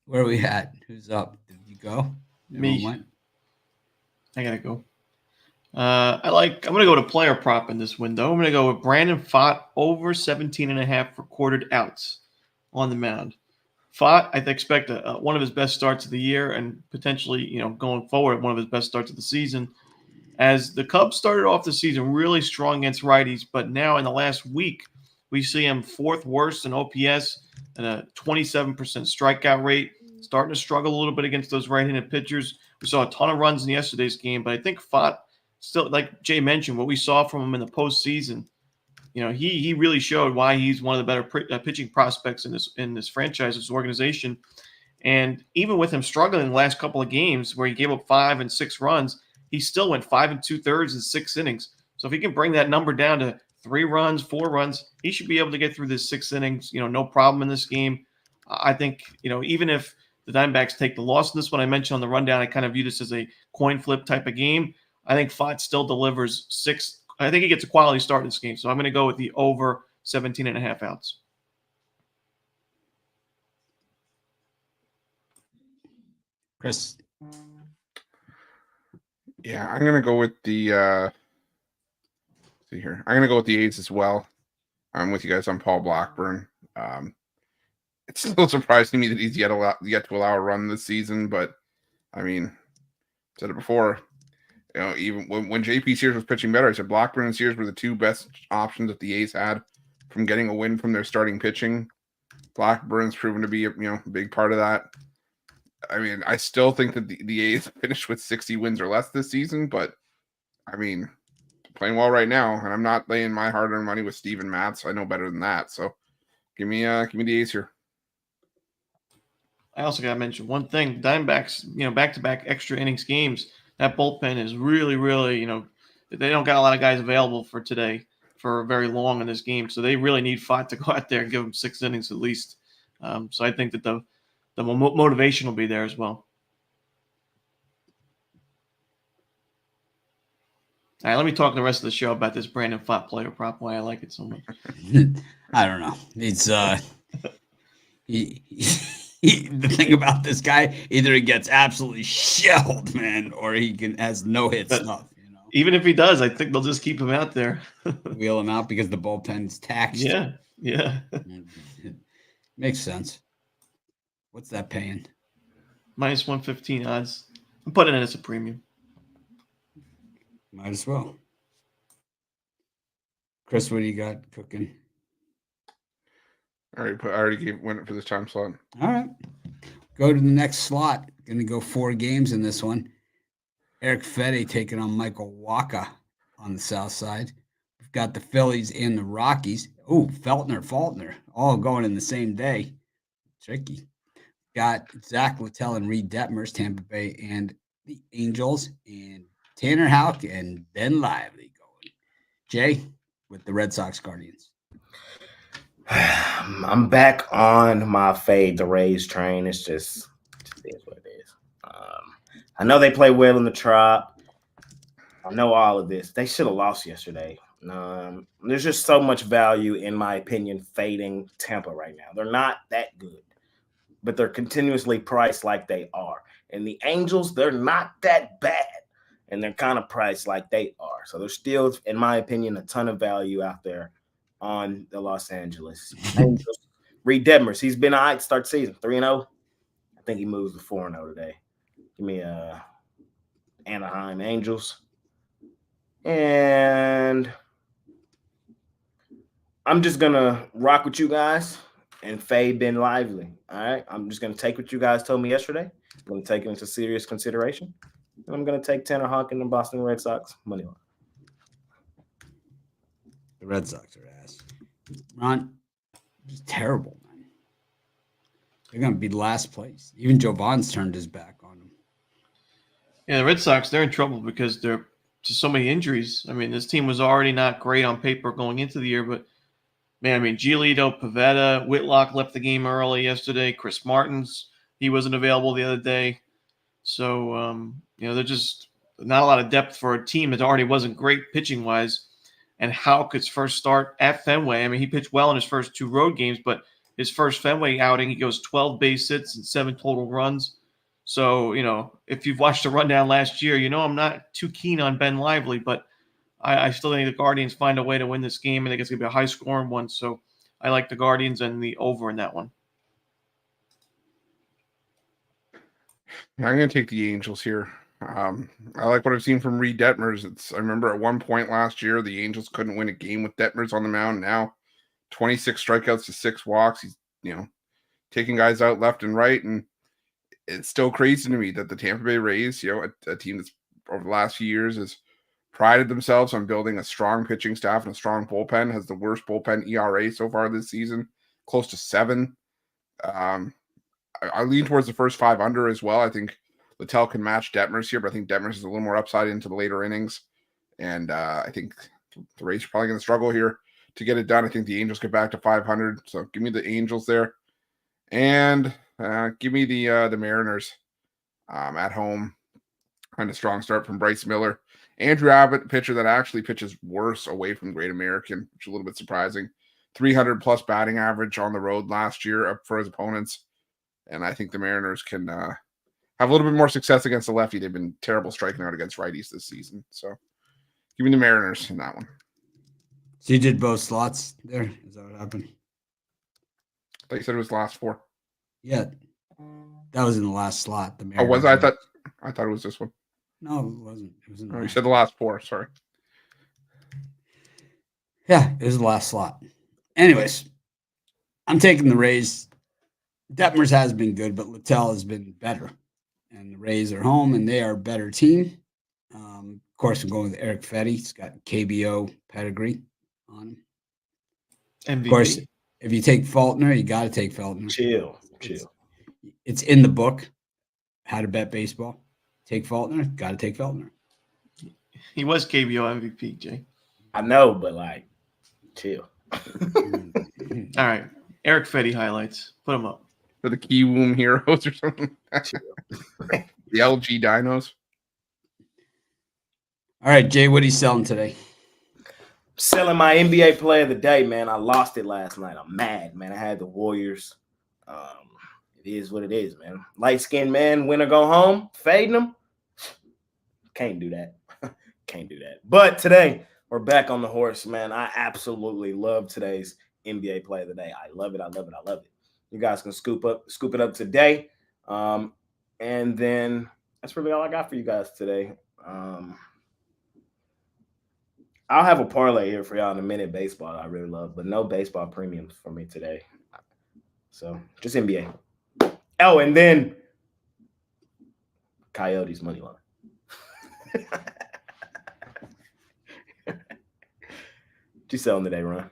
Where are we at? Who's up? Did you go? Me. I gotta go. I'm gonna go to player prop in this window. I'm gonna go with Brandon Pfaadt over 17.5 recorded outs on the mound. Pfaadt, I expect one of his best starts of the year, and potentially, going forward, one of his best starts of the season. As the Cubs started off the season really strong against righties, but now in the last week, we see him 4th worst in OPS and a 27% strikeout rate, starting to struggle a little bit against those right-handed pitchers. We saw a ton of runs in yesterday's game, but I think Pfaadt still, like Jay mentioned, what we saw from him in the postseason, he really showed why he's one of the better pitching prospects in this franchise, this organization. And even with him struggling in the last couple of games where he gave up 5 and 6 runs, he still went 5 2/3 in 6 innings. So if he can bring that number down to 3 runs, 4 runs, he should be able to get through this 6 innings, no problem in this game. I think, even if the Diamondbacks take the loss in this one, I mentioned on the rundown, I kind of view this as a coin flip type of game. I think Pfaadt still delivers 6 I think he gets a quality start in this game. So I'm going to go with the over 17.5 outs. Chris. Yeah, I'm gonna go with the see here. I'm gonna go with the A's as well. I'm with you guys on Paul Blackburn. It's still surprising me that he's yet to allow a run this season, but I mean, said it before. You know, even when JP Sears was pitching better, I said Blackburn and Sears were the two best options that the A's had from getting a win from their starting pitching. Blackburn's proven to be a big part of that. I mean, I still think that the A's finished with 60 wins or less this season, but I mean, playing well right now, and I'm not laying my hard-earned money with Steven Matz. I know better than that, so give me the A's here. I also got to mention one thing: Diamondbacks, back-to-back extra innings games. That bullpen is really, really, they don't got a lot of guys available for today for very long in this game, so they really need Fott to go out there and give them 6 innings at least. So I think that the motivation will be there as well. All right, let me talk the rest of the show about this Brandon Fott player prop. Why I like it so much. I don't know. It's the thing about this guy, either he gets absolutely shelled, man, or he has no hit stuff. Even if he does, I think they'll just keep him out there. Wheel him out because the bullpen's taxed. Yeah. Makes sense. What's that paying? Minus 115 odds. I'm putting it as a premium. Might as well. Chris, what do you got cooking? I already went it for this time slot. All right. Go to the next slot. Going to go 4 games in this one. Eric Fede taking on Michael Wacha on the south side. We've got the Phillies and the Rockies. Oh, Faulkner, all going in the same day. Tricky. Got Zach Littell and Reed Detmers, Tampa Bay and the Angels, and Tanner Houck and Ben Lively going. Jay with the Red Sox Guardians. I'm back on my fade the Rays train. It is what it is. I know they play well in the Trop. I know all of this. They should have lost yesterday. There's just so much value, in my opinion, fading Tampa right now. They're not that good, but they're continuously priced like they are. And the Angels, they're not that bad, and they're kind of priced like they are. So there's still, in my opinion, a ton of value out there on the Los Angeles Angels. Reed Detmers, he's been all right to start season, 3-0. I think he moves to 4-0 today. Give me Anaheim Angels. And I'm just going to rock with you guys and fade Ben Lively. All right? I'm just going to take what you guys told me yesterday. I'm going to take it into serious consideration. And I'm going to take Tanner Houck and the Boston Red Sox money line. The Red Sox are ass. Ron, it's terrible, man. They're going to be last place. Even Joe Vaughn's turned his back on them. Yeah, the Red Sox, they're in trouble because they're just so many injuries. I mean, this team was already not great on paper going into the year, but man, I mean, Giolito, Pivetta, Whitlock left the game early yesterday. Chris Martins, he wasn't available the other day. So, they're just not a lot of depth for a team that already wasn't great pitching-wise. And Houck's first start at Fenway, I mean, he pitched well in his first 2 road games, but his first Fenway outing, he goes 12 base hits and 7 total runs. So, if you've watched the rundown last year, I'm not too keen on Ben Lively, but I still think the Guardians find a way to win this game. I think it's going to be a high-scoring one. So I like the Guardians and the over in that one. Yeah, I'm going to take the Angels here. I like what I've seen from Reed Detmers. I remember at one point last year, the Angels couldn't win a game with Detmers on the mound. Now, 26 strikeouts to 6 walks. He's, taking guys out left and right. And it's still crazy to me that the Tampa Bay Rays, a team that's over the last few years has prided themselves on building a strong pitching staff and a strong bullpen, has the worst bullpen ERA so far this season, close to 7. I lean towards the first 5 under as well. I think Littell can match Detmers here, but I think Detmers is a little more upside into the later innings. And I think the Rays are probably going to struggle here to get it done. I think the Angels get back to 500. So give me the Angels there. And give me the Mariners at home. kind of strong start from Bryce Miller. Andrew Abbott, pitcher that actually pitches worse away from Great American, which is a little bit surprising. 300 plus batting average on the road last year up for his opponents. And I think the Mariners can have a little bit more success against the lefty. They've been terrible striking out against righties this season. So give me the Mariners in that one. So you did both slots there? Is that what happened? I thought you said it was the last 4. Yeah. That was in the last slot. The Oh, was Mariners. it? I thought it was this one. No, it wasn't. It was in the Oh, you last. said the last 4. Sorry. Yeah, it was the last slot. Anyways, I'm taking the Rays. Detmers has been good, but Littell has been better. And the Rays are home, and they are a better team. Of course, I'm going with Eric Fetty. He's got KBO pedigree on him. MVP. Of course, if you take Faulkner, you got to take Faulkner. Chill. It's in the book, How to Bet Baseball. Take Faulkner, got to take Faulkner. He was KBO MVP, Jay. I know, but like, chill. All right. Eric Fetty highlights. Put him up. For the Key Womb Heroes or something. The LG Dinos. All right, Jay, what are you selling today? Selling my NBA player of the day, man. I lost it last night. I'm mad, man. I had the Warriors. It is what it is, man. Light-skinned man, win or go home, fading them. Can't do that. Can't do that. But today, we're back on the horse, man. I absolutely love today's NBA player of the day. I love it. I love it. I love it. You guys can scoop it up today. And then that's really all I got for you guys today. I'll have a parlay here for y'all in a minute. Baseball, I really love, but no baseball premiums for me today. So just NBA. Oh, and then Coyotes money line. What you selling today, Ron?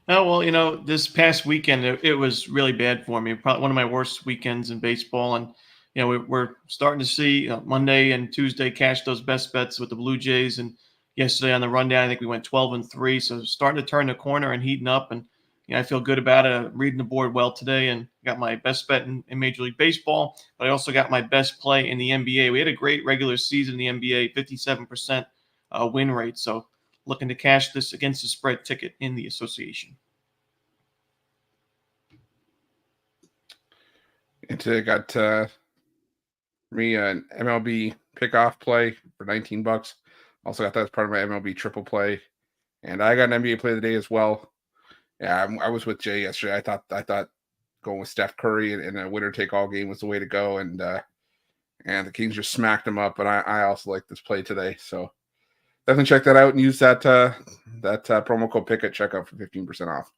Oh, well, this past weekend, it was really bad for me. Probably one of my worst weekends in baseball. And, we're starting to see Monday and Tuesday cash those best bets with the Blue Jays. And yesterday on the rundown, I think we went 12-3. So starting to turn the corner and heating up. And, I feel good about it. Reading the board well today and got my best bet in Major League Baseball. But I also got my best play in the NBA. We had a great regular season in the NBA, 57% win rate. So looking to cash this against the spread ticket in the association. And today got me an MLB pickoff play for $19. Also got that as part of my MLB triple play. And I got an NBA play of the day as well. Yeah, I was with Jay yesterday. I thought going with Steph Curry in a winner-take-all game was the way to go. And the Kings just smacked him up. But I also like this play today. So definitely check that out and use that promo code PICK at checkout for 15% off.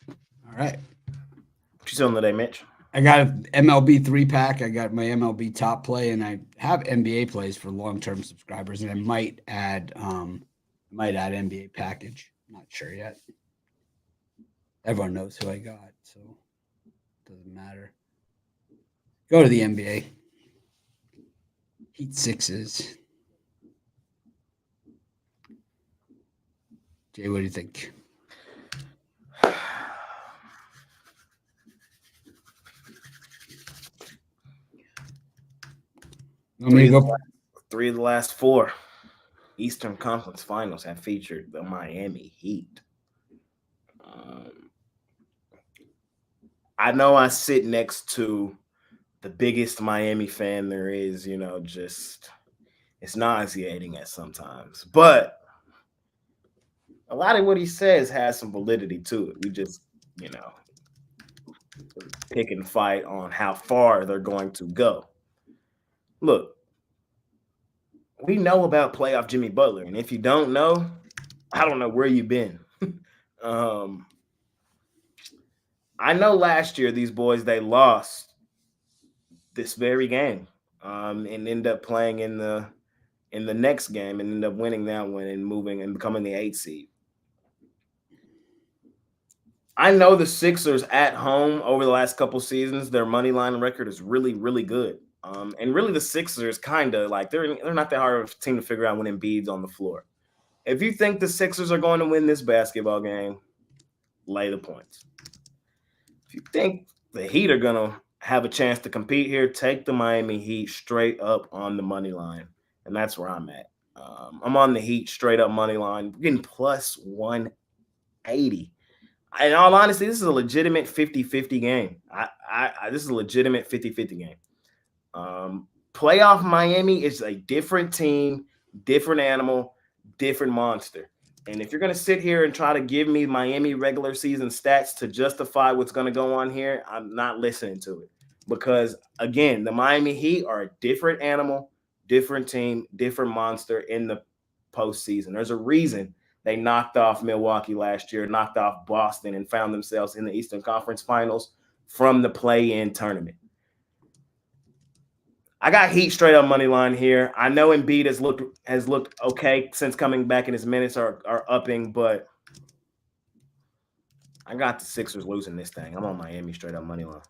All right. What you selling today, Mitch? I got an MLB 3-pack. I got my MLB top play, and I have NBA plays for long-term subscribers, and I might add NBA package. Not sure yet. Everyone knows who I got, so it doesn't matter. Go to the NBA. Heat Sixes. Jay, what do you think? Three of the last 4 Eastern Conference Finals have featured the Miami Heat. I know I sit next to the biggest Miami fan there is, just it's nauseating at sometimes. But a lot of what he says has some validity to it. We just, pick and fight on how far they're going to go. Look, we know about playoff Jimmy Butler, and if you don't know, I don't know where you've been. I know last year these boys, they lost this very game and ended up playing in the next game and ended up winning that one and moving and becoming the 8th seed. I know the Sixers at home over the last couple seasons, their money line record is really, really good. And really the Sixers kind of like they're not that hard of a team to figure out when Embiid's on the floor. If you think the Sixers are going to win this basketball game, lay the points. think the Heat are gonna have a chance to compete here. Take the Miami Heat straight up on the money line, and that's where I'm at. I'm on the Heat straight up money line, getting plus 180. In all honesty, this is a legitimate 50-50 game. This is a legitimate 50-50 game. Playoff Miami is a different team, different animal, different monster. And if you're going to sit here and try to give me Miami regular season stats to justify what's going to go on here, I'm not listening to it. Because, again, the Miami Heat are a different animal, different team, different monster in the postseason. There's a reason they knocked off Milwaukee last year, knocked off Boston, and found themselves in the Eastern Conference Finals from the play-in tournament. I got Heat straight up money line here. I know Embiid has looked okay since coming back, and his minutes are upping, but I got the Sixers losing this thing. I'm on Miami straight up money line.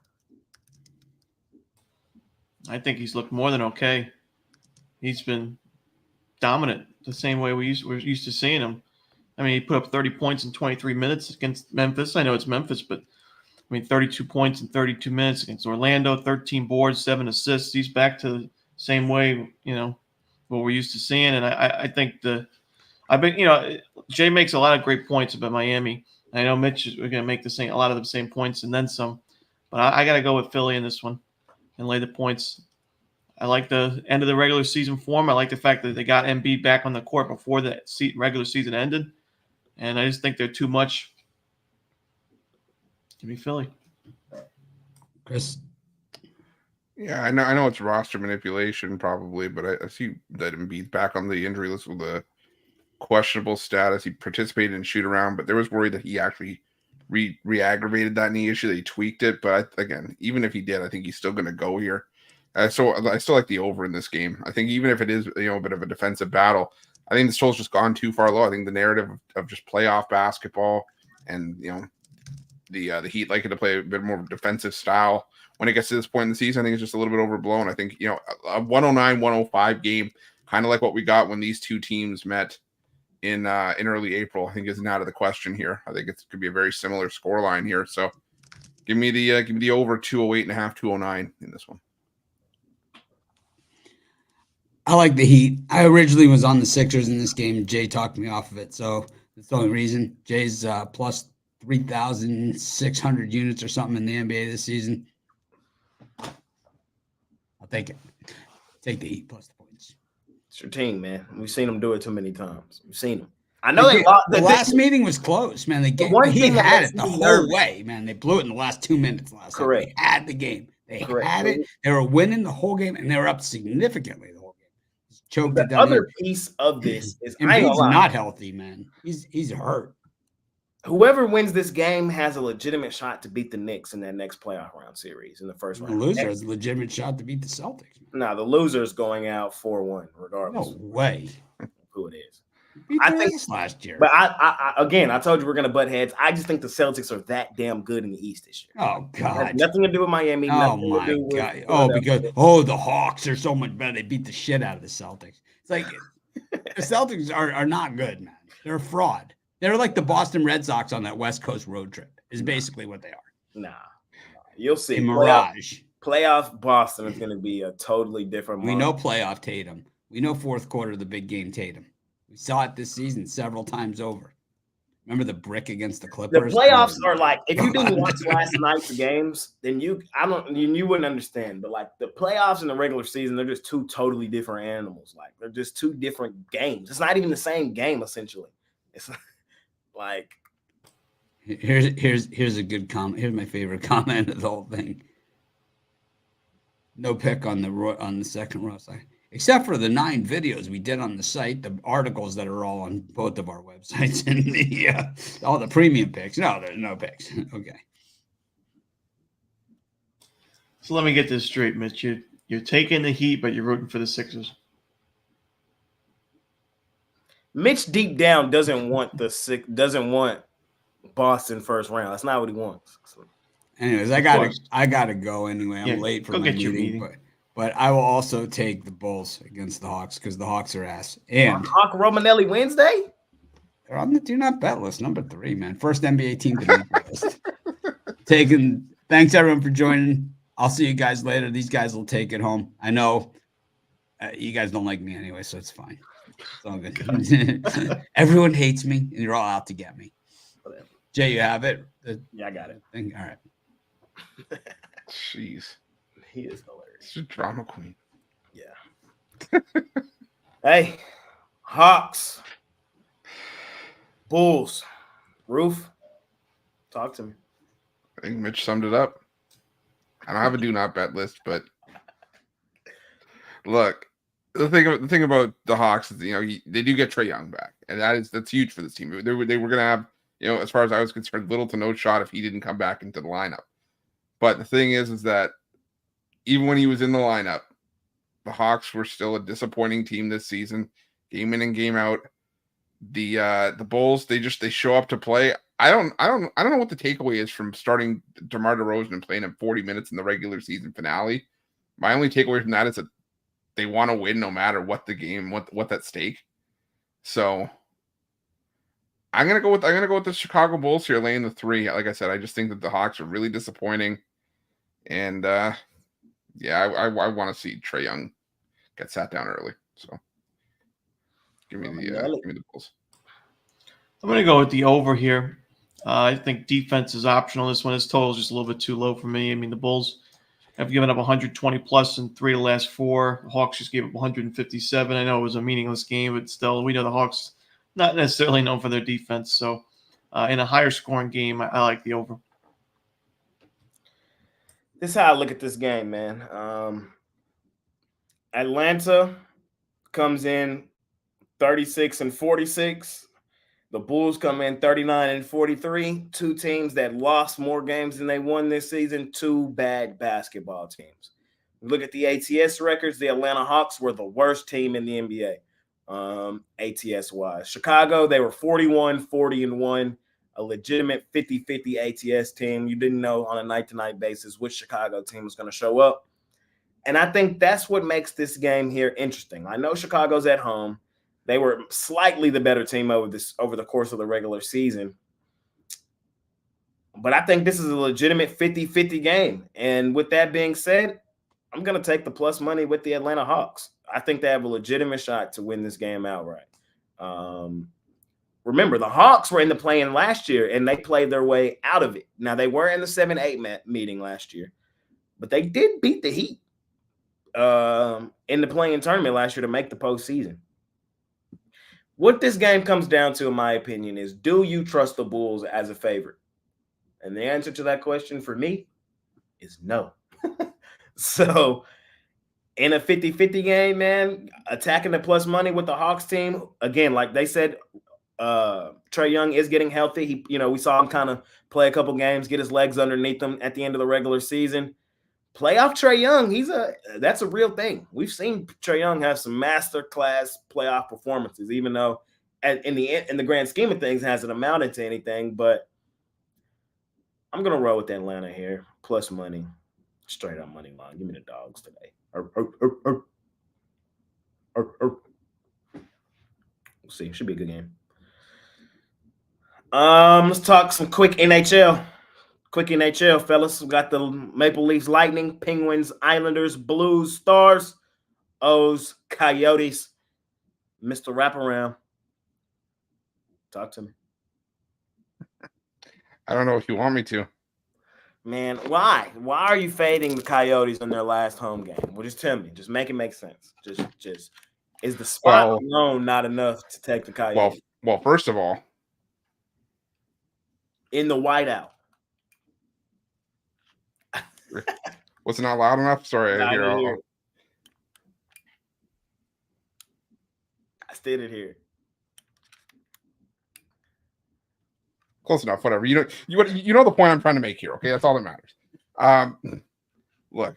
I think he's looked more than okay. He's been dominant the same way we're used to seeing him. I mean, he put up 30 points in 23 minutes against Memphis. I know it's Memphis, but I mean, 32 points in 32 minutes against Orlando, 13 boards, 7 assists. He's back to the same way, what we're used to seeing. And I think Jay makes a lot of great points about Miami. I know Mitch is going to make a lot of the same points and then some. But I got to go with Philly in this one and lay the points. I like the end of the regular season form. I like the fact that they got Embiid back on the court before the regular season ended. And I just think they're too much. Give me Philly. Chris? Yeah, I know it's roster manipulation probably, but I see that Embiid's back on the injury list with a questionable status. He participated in shoot around, but there was worry that he actually re-aggravated that knee issue, that he tweaked it. But again, even if he did, I think he's still going to go here. So I still like the over in this game. I think even if it is a bit of a defensive battle, I think this total's just gone too far low. I think the narrative of just playoff basketball and the Heat liking to play a bit more defensive style when it gets to this point in the season, I think it's just a little bit overblown. I think a 109-105 game, kind of like what we got when these two teams met in early April, I think isn't out of the question here. I think it could be a very similar scoreline here. So give me the over 208.5, 209 in this one. I like the Heat. I originally was on the Sixers in this game. Jay talked me off of it, so that's the only reason. Jay's plus 3,600 units or something in the NBA this season. I'll take it. Take the Heat plus the points. It's your team, man. We've seen them do it too many times. We've seen them. I know they lost. The last meeting was close, man. The Heat had it the whole way, man. They blew it in the last 2 minutes last night. Correct. They had the game. They had it. They were winning the whole game, and they were up significantly the whole game. Choked it down. The other piece of this is Embiid's not healthy, man. He's hurt. Whoever wins this game has a legitimate shot to beat the Knicks in that next playoff round series in the first round. The loser has a legitimate shot to beat the Celtics. No, the loser's going out 4-1, regardless. No way. Who it is. I think last year. But I told you we're going to butt heads. I just think the Celtics are that damn good in the East this year. Oh, God. It has nothing to do with Miami. Oh, my God. The Hawks are so much better. They beat the shit out of the Celtics. It's like the Celtics are not good, man. They're a fraud. They're like the Boston Red Sox on that West Coast road trip is basically what they are. Nah. You'll see. A mirage. Playoff Boston is going to be a totally different We know playoff Tatum. We know fourth quarter, the big game Tatum. We saw it this season several times over. Remember the brick against the Clippers? The playoffs are like, if you didn't watch last night's games, then you wouldn't understand. But like the playoffs and the regular season, they're just two totally different animals. Like they're just two different games. It's not even the same game essentially. It's like here's a good comment. Here's my favorite comment of the whole thing. No pick on the second row side. Except for the 9 videos we did on the site, the articles that are all on both of our websites, and the all the premium picks. No, there's no picks. Okay. So let me get this straight, Mitch. You're taking the Heat, but you're rooting for the Sixers. Mitch deep down doesn't want Boston first round. That's not what he wants. So. Anyways, I gotta go anyway. I'm late for my meeting. But I will also take the Bulls against the Hawks because the Hawks are ass. And Hawk Romanelli Wednesday? They're on the do not bet list, number 3, man. First NBA team to make the list. Taking Thanks everyone for joining. I'll see you guys later. These guys will take it home. I know you guys don't like me anyway, so it's fine. It's all good. Everyone hates me, and you're all out to get me. Whatever. Jay, you have it? Yeah, I got it. All right. Jeez. He is hilarious. She's a drama queen. Yeah. Hey, Hawks, Bulls, Roof, talk to me. I think Mitch summed it up. I don't have a do not bet list, but look, the thing about the Hawks is, they do get Trae Young back, and that's huge for this team. They were going to have, as far as I was concerned, little to no shot if he didn't come back into the lineup. But the thing is that even when he was in the lineup, the Hawks were still a disappointing team this season, game in and game out. The Bulls, they show up to play. I don't know what the takeaway is from starting DeMar DeRozan and playing him 40 minutes in the regular season finale. My only takeaway from that is that they want to win no matter what the game, what's at stake. So I'm gonna go with the Chicago Bulls here, laying the 3. Like I said, I just think that the Hawks are really disappointing, and I want to see Trae Young get sat down early. So give me the Bulls. I'm going to go with the over here. I think defense is optional. This one, is total is just a little bit too low for me. I mean, the Bulls have given up 120 plus in 3 of the last 4. The Hawks just gave up 157. I know it was a meaningless game, but still, we know the Hawks not necessarily known for their defense. So in a higher scoring game, I like the over. This is how I look at this game, man. Atlanta comes in 36 and 46. The Bulls come in 39 and 43. 2 teams that lost more games than they won this season. 2 bad basketball teams. Look at the ATS records. The Atlanta Hawks were the worst team in the NBA, ATS-wise. Chicago, they were 41, 40, and 1. A legitimate 50-50 ATS team. You didn't know on a night-to-night basis which Chicago team was going to show up. And I think that's what makes this game here interesting. I know Chicago's at home. They were slightly the better team over the course of the regular season. But I think this is a legitimate 50-50 game. And with that being said, I'm going to take the plus money with the Atlanta Hawks. I think they have a legitimate shot to win this game outright. Remember, the Hawks were in the play-in last year, and they played their way out of it. Now, they were in the 7-8 meeting last year, but they did beat the Heat in the play-in tournament last year to make the postseason. What this game comes down to, in my opinion, is do you trust the Bulls as a favorite? And the answer to that question for me is no. So in a 50-50 game, man, attacking the plus money with the Hawks team, again, like they said, Trae Young is getting healthy. We saw him kind of play a couple games, get his legs underneath him at the end of the regular season. Playoff Trae Young, that's a real thing. We've seen Trae Young have some masterclass playoff performances, even though in the grand scheme of things hasn't amounted to anything. But I'm gonna roll with Atlanta here, plus money, straight up money line. Give me the dogs today. We'll see. Should be a good game. Let's talk some quick NHL. Quick NHL, fellas. We got the Maple Leafs, Lightning, Penguins, Islanders, Blues, Stars, O's, Coyotes. Mr. Wraparound. Talk to me. I don't know if you want me to. Man, why? Why are you fading the Coyotes in their last home game? Well, just tell me. Just make it make sense. Just is the spot alone not enough to take the Coyotes? Well, first of all, in the whiteout. Was it not loud enough? Sorry, I hear. I stated here. Close enough. Whatever. You know the point I'm trying to make here. Okay, that's all that matters. Look,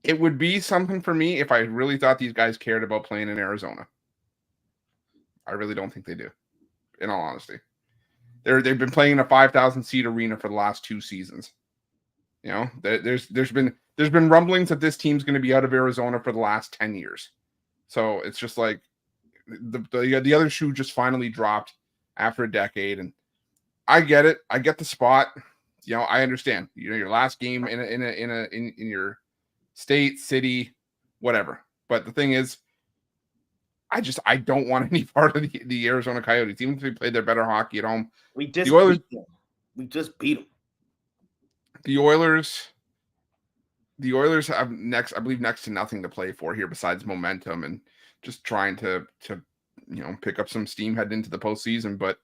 it would be something for me if I really thought these guys cared about playing in Arizona. I really don't think they do. In all honesty, they've been playing in a 5,000 seat arena for the last 2 seasons. There's been rumblings that this team's going to be out of Arizona for the last 10 years. So it's just like the other shoe just finally dropped after a decade. And I get it. I get the spot. I understand. Your last game in your state, city, whatever. But the thing is, I don't want any part of the Arizona Coyotes, even if they played their better hockey at home. We just The Oilers, beat them. We just beat them. the Oilers have next to nothing to play for here besides momentum and just trying to pick up some steam heading into the postseason. But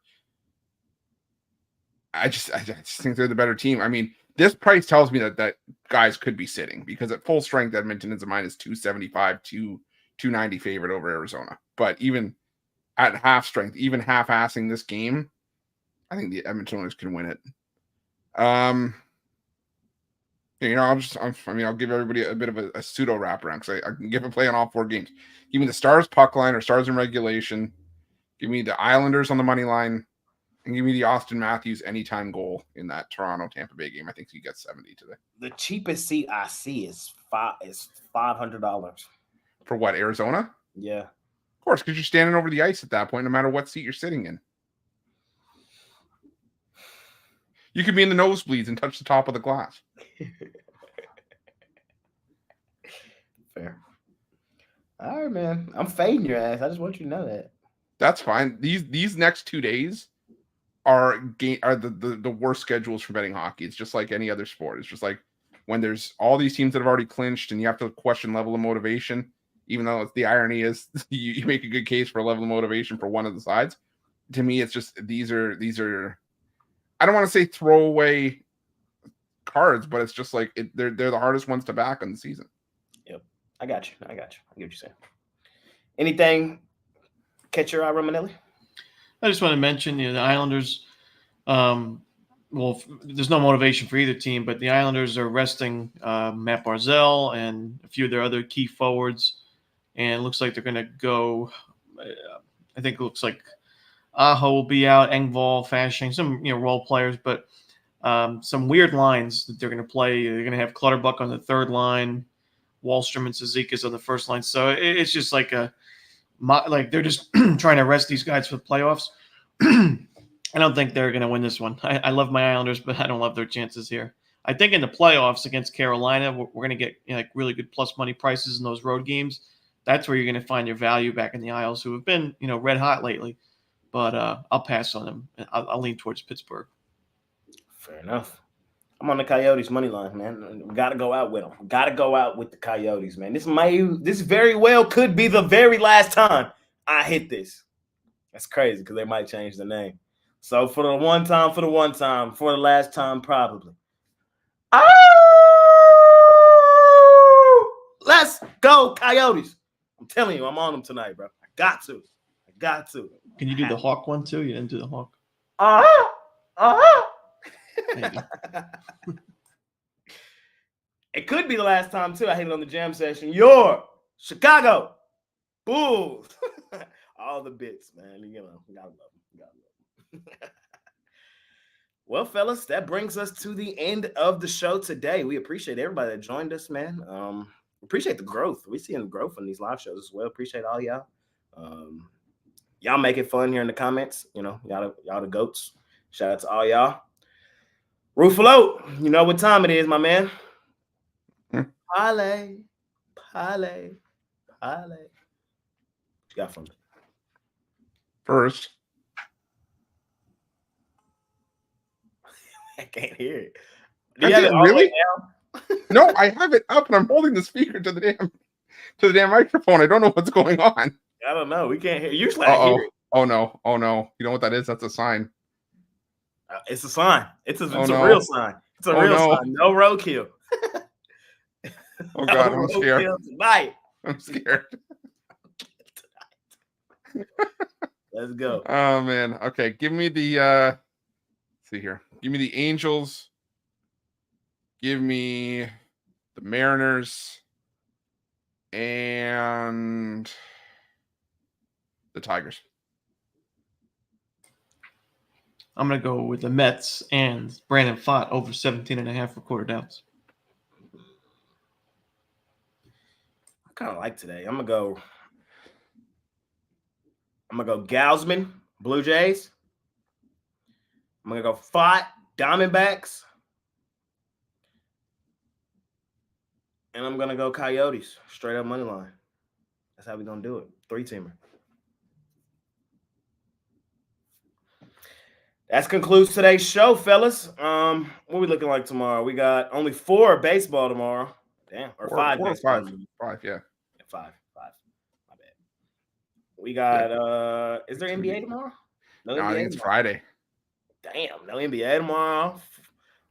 I just think they're the better team. I mean, this price tells me that guys could be sitting, because at full strength, Edmonton is a minus 275, 290 favorite over Arizona. But even at half strength, even half-assing this game, I think the Edmonton Oilers can win it. I'll give everybody a bit of a pseudo wraparound, because I can give a play on all 4 games. Give me the Stars puck line or Stars in regulation. Give me the Islanders on the money line, and give me the Austin Matthews anytime goal in that Toronto-Tampa Bay game. I think he gets 70 today. The cheapest seat I see is $500. For what, Arizona? Yeah. Of course, because you're standing over the ice at that point, no matter what seat you're sitting in. You could be in the nosebleeds and touch the top of the glass. Fair. All right, man. I'm fading your ass. I just want you to know that. That's fine. These next 2 days are the worst schedules for betting hockey. It's just like any other sport. It's just like when there's all these teams that have already clinched and you have to question level of motivation, even though the irony is you make a good case for a level of motivation for one of the sides. To me, it's just these are I don't want to say throwaway cards, but it's just like they're the hardest ones to back on the season. Yep. I got you. I get what you're saying. Anything catch your eye, Romanelli? I just want to mention, the Islanders. There's no motivation for either team, but the Islanders are resting Matt Barzal and a few of their other key forwards, and it looks like they're going to go. I think it looks like Aho will be out, Engvall, Fasching, some role players, but some weird lines that they're going to play. They're going to have Clutterbuck on the third line, Wallstrom and Cizikas on the first line. So it's just like they're just trying to rest these guys for the playoffs. I don't think they're going to win this one. I love my Islanders, but I don't love their chances here. I think in the playoffs against Carolina, we're going to get really good plus money prices in those road games. That's where you're going to find your value back in the Isles, who have been red hot lately. But I'll pass on them. I'll lean towards Pittsburgh. Fair enough. I'm on the Coyotes money line, man. We got to go out with them. We got to go out with the Coyotes, man. This very well could be the very last time I hit this. That's crazy because they might change the name. So for the one time, for the last time, probably. Oh! Let's go, Coyotes. I'm telling you, I'm on them tonight, bro. I got to. Can you do the Hawk one too? You didn't do the Hawk. Maybe. It could be the last time too. I hit it on the jam session. Your Chicago Bulls. All the bits, man. Gotta love them. Well, fellas, that brings us to the end of the show today. We appreciate everybody that joined us, man. Appreciate the growth. We're seeing the growth on these live shows as well. Appreciate all y'all. Y'all make it fun here in the comments. Y'all the goats. Shout out to all y'all. Rufalo, you know what time it is, my man. Parlay. What you got from me? First, I can't hear it. Really? No, I have it up and I'm holding the speaker to the damn microphone. I don't know what's going on. I don't know. We can't hear. Usually I hear it. Oh no. You know what that is? That's a sign. It's a sign. It's a real sign. It's a real sign. No roadkill. Oh God, I'm scared. Tonight. I'm scared. Let's go. Oh man. Okay, give me the let's see here. Give me the Angels. Give me the Mariners and the Tigers. I'm going to go with the Mets and Brandon Pfaadt over 17.5 recorded outs. I kind of like today. I'm gonna go Gausman, Blue Jays. I'm gonna go Pfaadt, Diamondbacks. And I'm gonna go Coyotes. Straight up money line. That's how we're gonna do it. 3-teamer. That concludes today's show, fellas. What we looking like tomorrow? We got only 4 baseball tomorrow. Damn, or 5 4 or baseball. 5. 5, yeah. 5. My bad. We got is there NBA tomorrow? No, I think it's Friday. Damn, no NBA tomorrow.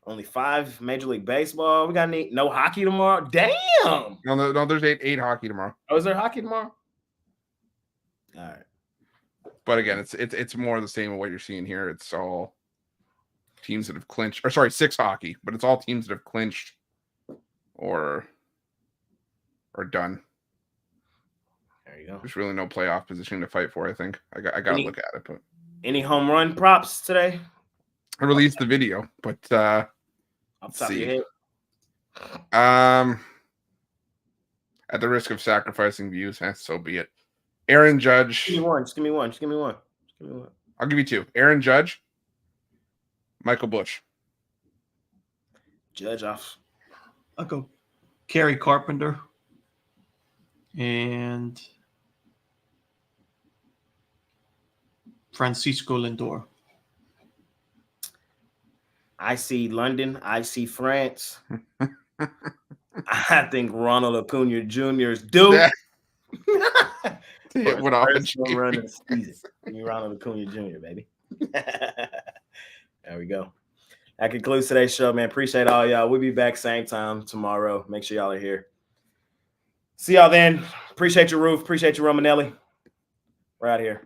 Only 5 Major League Baseball. We got no hockey tomorrow. Damn. No, there's 8 hockey tomorrow. Oh, is there hockey tomorrow? All right. But again, it's more the same of what you're seeing here. It's all teams that have clinched, or sorry, 6 hockey, but it's all teams that have clinched or done. There you go. There's really no playoff position to fight for. I think I got to look at it. But any home run props today? I released the video, but Off the top of your head. At the risk of sacrificing views, so be it. Aaron Judge. Give me one. Just give me one. I'll give you 2. Aaron Judge, Michael Busch. Judge off. I'll go Kerry Carpenter and Francisco Lindor. I see London. I see France. I think Ronald Acuna Jr. is due. It went off and run of the season. Give me Ronald Acuna Jr., baby. There we go. That concludes today's show, man. Appreciate all y'all. We'll be back same time tomorrow. Make sure y'all are here. See y'all then. Appreciate your Roof. Appreciate you, Romanelli. We're out of here.